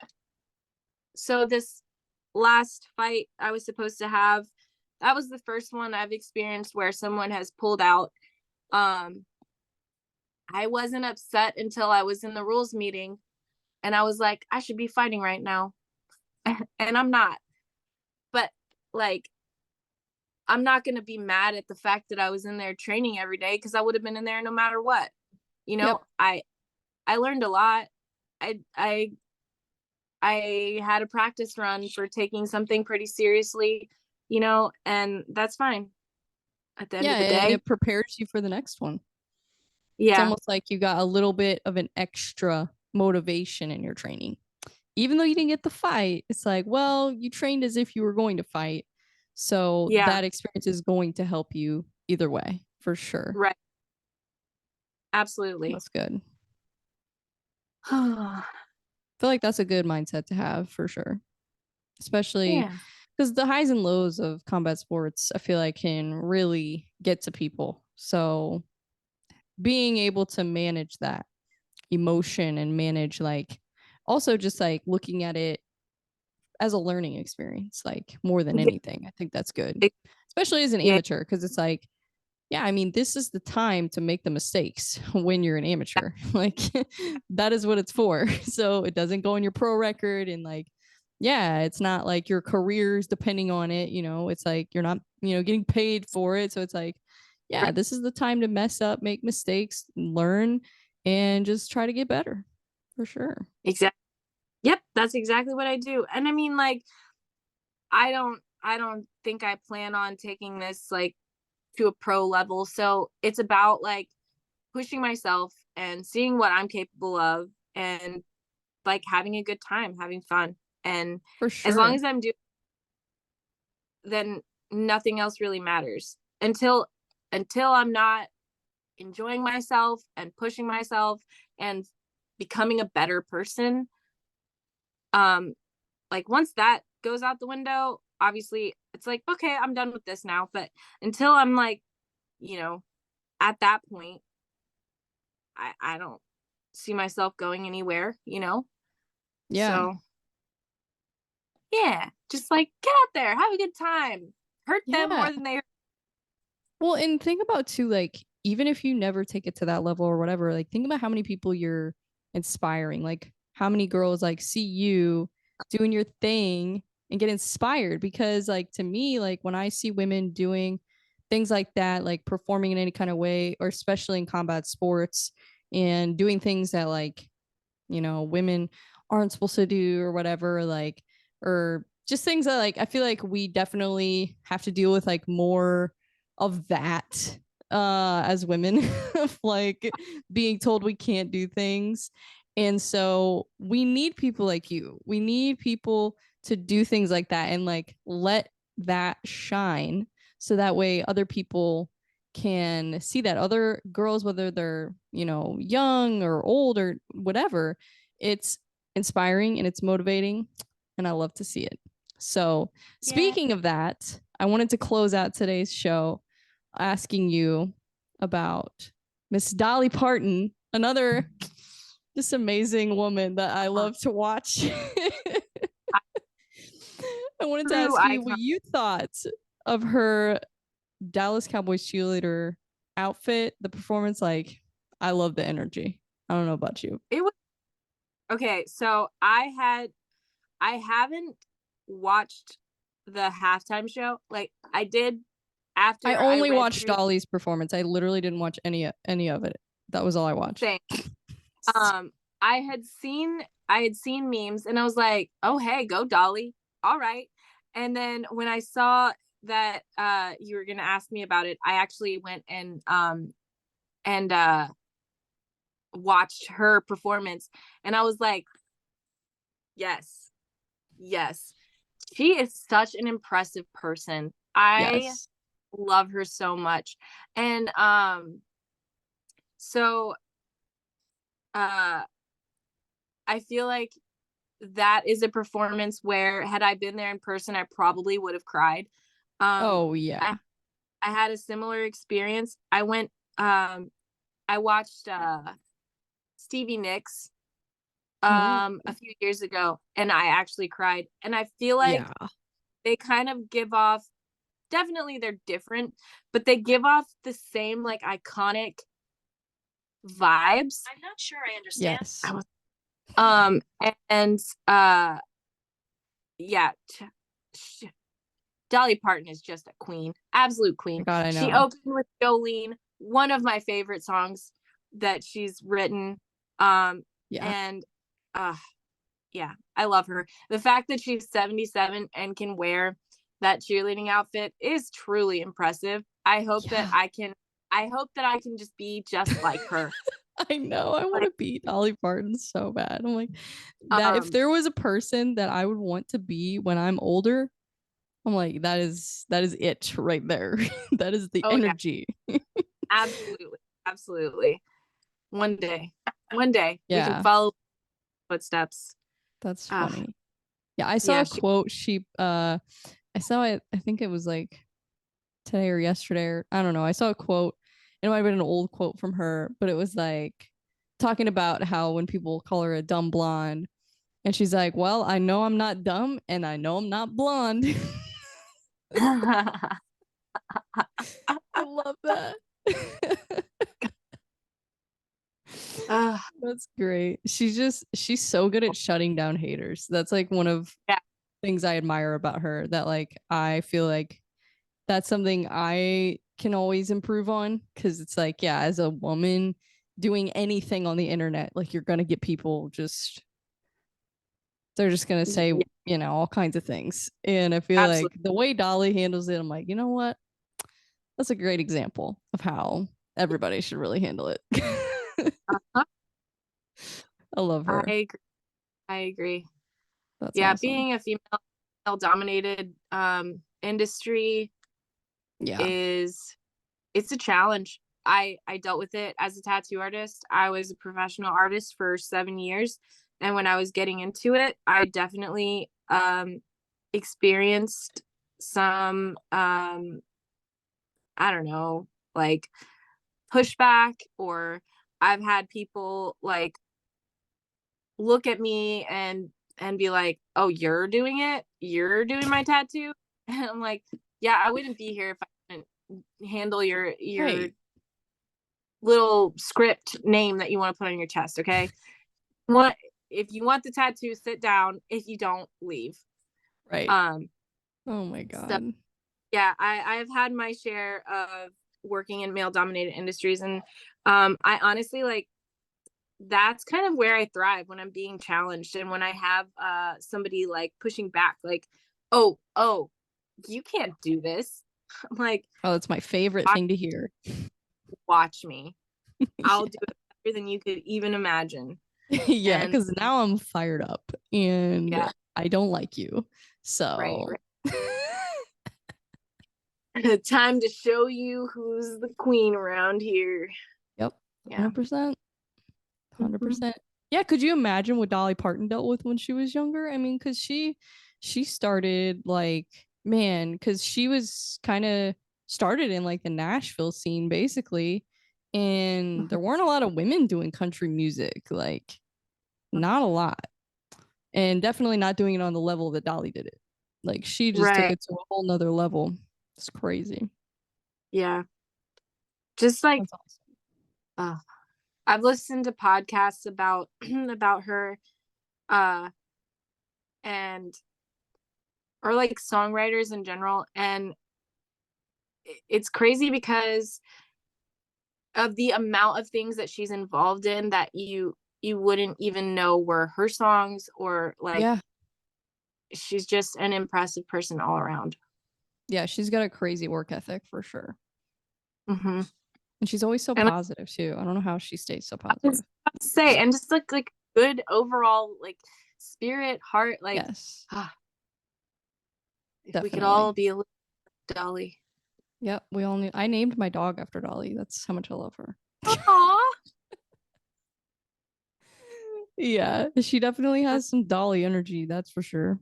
so this last fight I was supposed to have, that was the first one I've experienced where someone has pulled out. I wasn't upset until I was in the rules meeting and I was like, I should be fighting right now. And I'm not. But like, I'm not going to be mad at the fact that I was in there training every day because I would have been in there no matter what. You know, yep. I learned a lot. I had a practice run for taking something pretty seriously, you know, and that's fine. At the end of the day, and it prepares you for the next one. Yeah. It's almost like you got a little bit of an extra motivation in your training. Even though you didn't get the fight, it's like, well, you trained as if you were going to fight. So that experience is going to help you either way, for sure. Right. Absolutely. That's good. I feel like that's a good mindset to have, for sure. Especially because the highs and lows of combat sports, I feel like, can really get to people. So being able to manage that emotion and manage, like, also just like looking at it as a learning experience, like, more than anything, I think that's good, especially as an amateur, because it's like, yeah, I mean, this is the time to make the mistakes when you're an amateur. Like, that is what it's for. So it doesn't go in your pro record, and like, yeah, it's not like your career's depending on it, you know. It's like you're not, you know, getting paid for it. So it's like, yeah, this is the time to mess up, make mistakes, learn, and just try to get better, for sure. Exactly. Yep, that's exactly what I do. And I mean, like, I don't think I plan on taking this like to a pro level. So it's about like pushing myself and seeing what I'm capable of and like having a good time, having fun. And for sure, as long as I'm doing, then nothing else really matters until I'm not enjoying myself and pushing myself and becoming a better person. Like once that goes out the window, obviously it's like, okay, I'm done with this now. But until I'm like, you know, at that point, I don't see myself going anywhere, you know? Yeah. So yeah, just like get out there, have a good time, hurt them more than they hurt. Well, and think about too, like, even if you never take it to that level or whatever, like, think about how many people you're inspiring, like how many girls like see you doing your thing and get inspired. Because like, to me, like, when I see women doing things like that, like performing in any kind of way, or especially in combat sports, and doing things that, like, you know, women aren't supposed to do or whatever, like, or just things that, like, I feel like we definitely have to deal with, like, more of that as women, of like being told we can't do things. And so we need people like you. We need people to do things like that and like let that shine, so that way other people can see that. Other girls, whether they're, you know, young or old or whatever, it's inspiring and it's motivating, and I love to see it. So speaking of that, I wanted to close out today's show asking you about Miss Dolly Parton, another just amazing woman that I love to watch. I wanted to ask you what you thought of her Dallas Cowboys cheerleader outfit, the performance. Like, I love the energy. I don't know about you. It was okay. So I haven't watched the halftime show. Like I did after. I only watched Dolly's performance. I literally didn't watch any of it. That was all I watched. Same. I had seen memes and I was like, "Oh, hey, go Dolly. All right." And then when I saw that you were going to ask me about it, I actually went and watched her performance and I was like, "Yes. Yes. She is such an impressive person. I Yes. love her so much." And so uh I feel like that is a performance where had I been there in person, I probably would have cried. Um, Oh yeah. I, I had a similar experience. I watched Stevie Nicks Oh a few years ago and I actually cried. And I feel like yeah. they kind of give off, definitely they're different, but they give off the same like iconic vibes. I'm not sure I understand. Yes. Um and yeah, Dolly Parton is just a queen, absolute My queen. God, I She know. opened with Jolene, one of my favorite songs that she's written. Um, Yeah. and uh, yeah, I love her. The fact that she's 77 and can wear that cheerleading outfit is truly impressive. Yeah. I hope that I can just be just like her. I know. I want Like, to be Dolly Parton so bad. I'm like that if um, there was a person that I would want to be when I'm older, I'm like, that is it right there. That is the oh yeah, energy. absolutely, absolutely. One day, one day we can Yeah, follow footsteps. that's Uh, funny. Yeah, I saw yeah, a quote I saw it, I think it was like today or yesterday, or I don't know. I saw a quote. It might have been an old quote from her, but it was like talking about how when people call her a dumb blonde, and she's like, "Well, I know I'm not dumb, and I know I'm not blonde." I love that. uh, That's great. She's so good at shutting down haters. That's like one of yeah, things I admire about her that like I feel like that's something I can always improve on because it's like, yeah, as a woman doing anything on the internet, like you're gonna get people just they're just gonna say, yeah, you know, all kinds of things. And I feel like absolutely. the way Dolly handles it, I'm like, you know what? That's a great example of how everybody should really handle it. Uh-huh. I love I her. agree. I agree. That's Yeah, awesome. being a female dominated industry Yeah. is it's a challenge. I dealt with it as a tattoo artist. I was a professional artist for 7 years, and when I was getting into it, I definitely experienced some I don't know, like pushback, or I've had people like look at me and be like, "Oh, you're doing it? You're doing my tattoo?" And I'm like, "Yeah, I wouldn't be here if I couldn't handle your Right. little script name that you want to put on your chest, okay? What if you want the tattoo, sit down. If you don't, leave." Right. Um, Oh my so God. yeah, I've had my share of working in male dominated industries, and I honestly like that's kind of where I thrive when I'm being challenged and when I have somebody like pushing back, like, oh, you can't do this. I'm like, Oh, that's my favorite watch, thing to hear. watch me. I'll do Yeah. it better than you could even imagine. Yeah, And because now I'm fired up and yeah, I don't like you. right, So right. Time to show you who's the queen around here. yep, Yeah. 100%. Mhm. 100%. Yeah, could you imagine what Dolly Parton dealt with when she was younger? I mean, because she started like man, because she was kind of started in like the Nashville scene basically, and there weren't a lot of women doing country music, like not a lot, and definitely not doing it on the level that Dolly did it. Like she just took Right. it to a whole nother level. It's crazy. Yeah. Just like That's awesome. uh, I've listened to podcasts about about her uh and or like songwriters in general, and it's crazy because of the amount of things that she's involved in that you wouldn't even know were her songs, or like, Yeah. she's just an impressive person all around. Yeah, she's got a crazy work ethic for sure. Mm-hmm. And she's always so And positive too. I don't know how she stays so I was positive. about to say, and just like good overall like spirit, heart, like Yes. if we could Definitely. all be a little Dolly. Yep, we all knew. I named my dog after Dolly. That's how much I love her. Aww. Yeah, she definitely has some Dolly energy, that's for sure.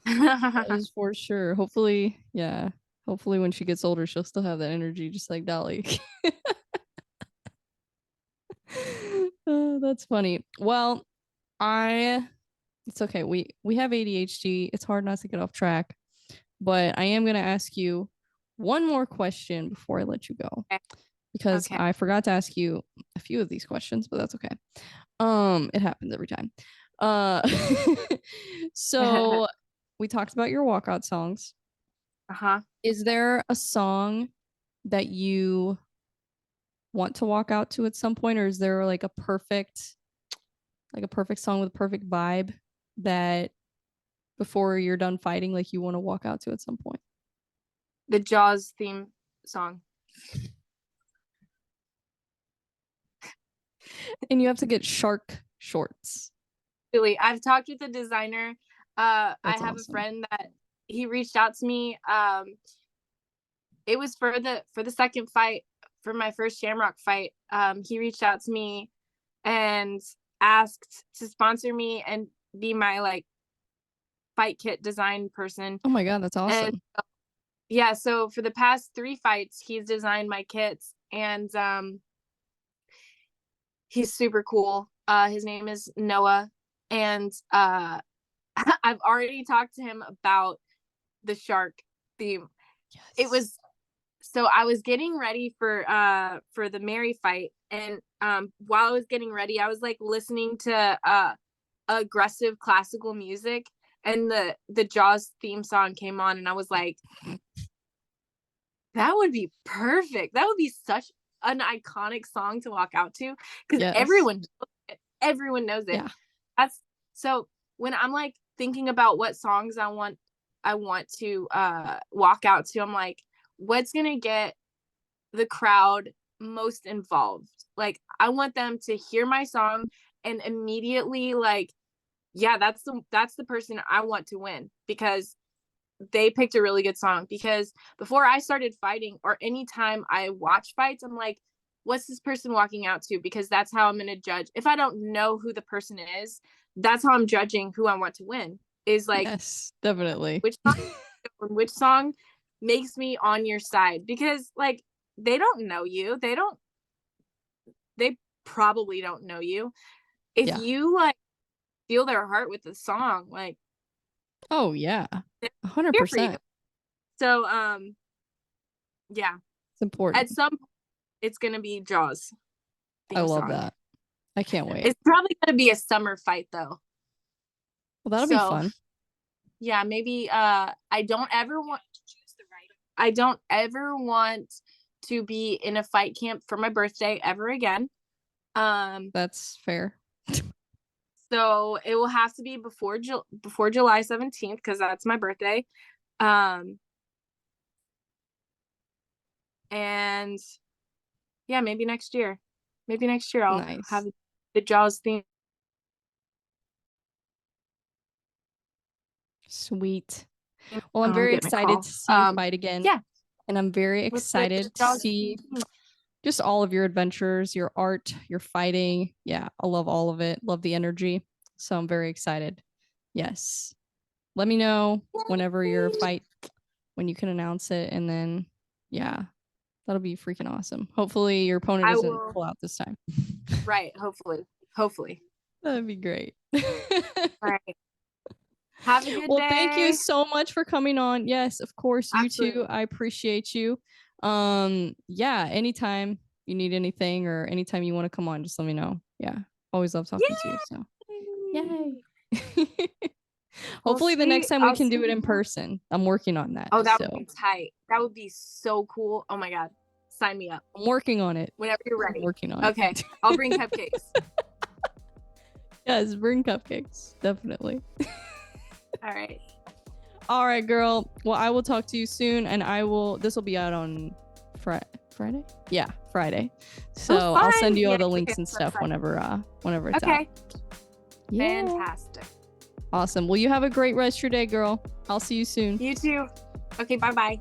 That is for sure. Hopefully, yeah. Hopefully when she gets older, she'll still have that energy just like Dolly. Oh, that's funny. Well, it's okay. We have ADHD. It's hard not to get off track. But I am going to ask you one more question before I let you go. Because Okay. I forgot to ask you a few of these questions, but that's okay. It happens every time. So we talked about your walkout songs. Uh-huh. Is there a song that you want to walk out to at some point, or is there like a perfect song with a perfect vibe that before you're done fighting, like you want to walk out to at some point? The Jaws theme song. And you have to get shark shorts. Really, I've talked with the designer. I have awesome. a friend that he reached out to me. It was for the second fight, for my first Shamrock fight. He reached out to me and asked to sponsor me and be my like fight kit design person. Oh my god, that's awesome. And yeah, so for the past 3 fights, he's designed my kits, and he's super cool. His name is Noah, and I've already talked to him about the shark theme. Yes. It was, so I was getting ready for the Mary fight, and while I was getting ready, I was like listening to aggressive classical music, and the Jaws theme song came on, and I was like, that would be perfect. That would be such an iconic song to walk out to, because Yes. everyone knows it. Yeah. That's so when I'm like thinking about what songs I want to walk out to, I'm like, what's gonna get the crowd most involved? Like, I want them to hear my song and immediately like, yeah, that's the person I want to win, because they picked a really good song. Because before I started fighting, or anytime I watch fights, I'm like, what's this person walking out to? Because that's how I'm going to judge. If I don't know who the person is, that's how I'm judging who I want to win. Is like, yes, definitely. Which song makes me on your side? Because like, they don't know you. They probably don't know you. If you like feel their heart with the song, like, oh yeah, 100%. So yeah, it's important. at some point it's gonna be Jaws. I love that. I can't wait. It's probably gonna be a summer fight though. Well, that'll be fun. Yeah, maybe I don't ever want to be in a fight camp for my birthday ever again. That's fair. So it will have to be before July 17th, because that's my birthday. And yeah, maybe next year I'll have the Jaws theme. Sweet. Well, I'm very excited to see you fight again. Yeah. And I'm very excited to see just all of your adventures, your art, your fighting. Yeah, I love all of it. Love the energy. So I'm very excited. Yes. Let me know whenever your fight, when you can announce it. And then, yeah, that'll be freaking awesome. Hopefully your opponent doesn't pull out this time. Right. Hopefully. That'd be great. All right. Have a good day. Well, thank you so much for coming on. Yes, of course. Absolutely. You too. I appreciate you. Yeah, anytime you need anything or anytime you want to come on, just let me know. Yeah. Always love talking to you. So yay. Hopefully the next time we can do it in person. I'm working on that. Oh, that would be tight. That would be so cool. Oh my God. Sign me up. I'm working on it. Whenever you're ready. I'm working on it. Okay. I'll bring cupcakes. Yes, bring cupcakes. Definitely. All right. All right, girl. Well, I will talk to you soon, and this will be out on Friday? Yeah, Friday. So I'll send you all the links and stuff whenever it's out. Okay. Yeah. Fantastic. Awesome. Well, you have a great rest of your day, girl. I'll see you soon. You too. Okay, bye-bye.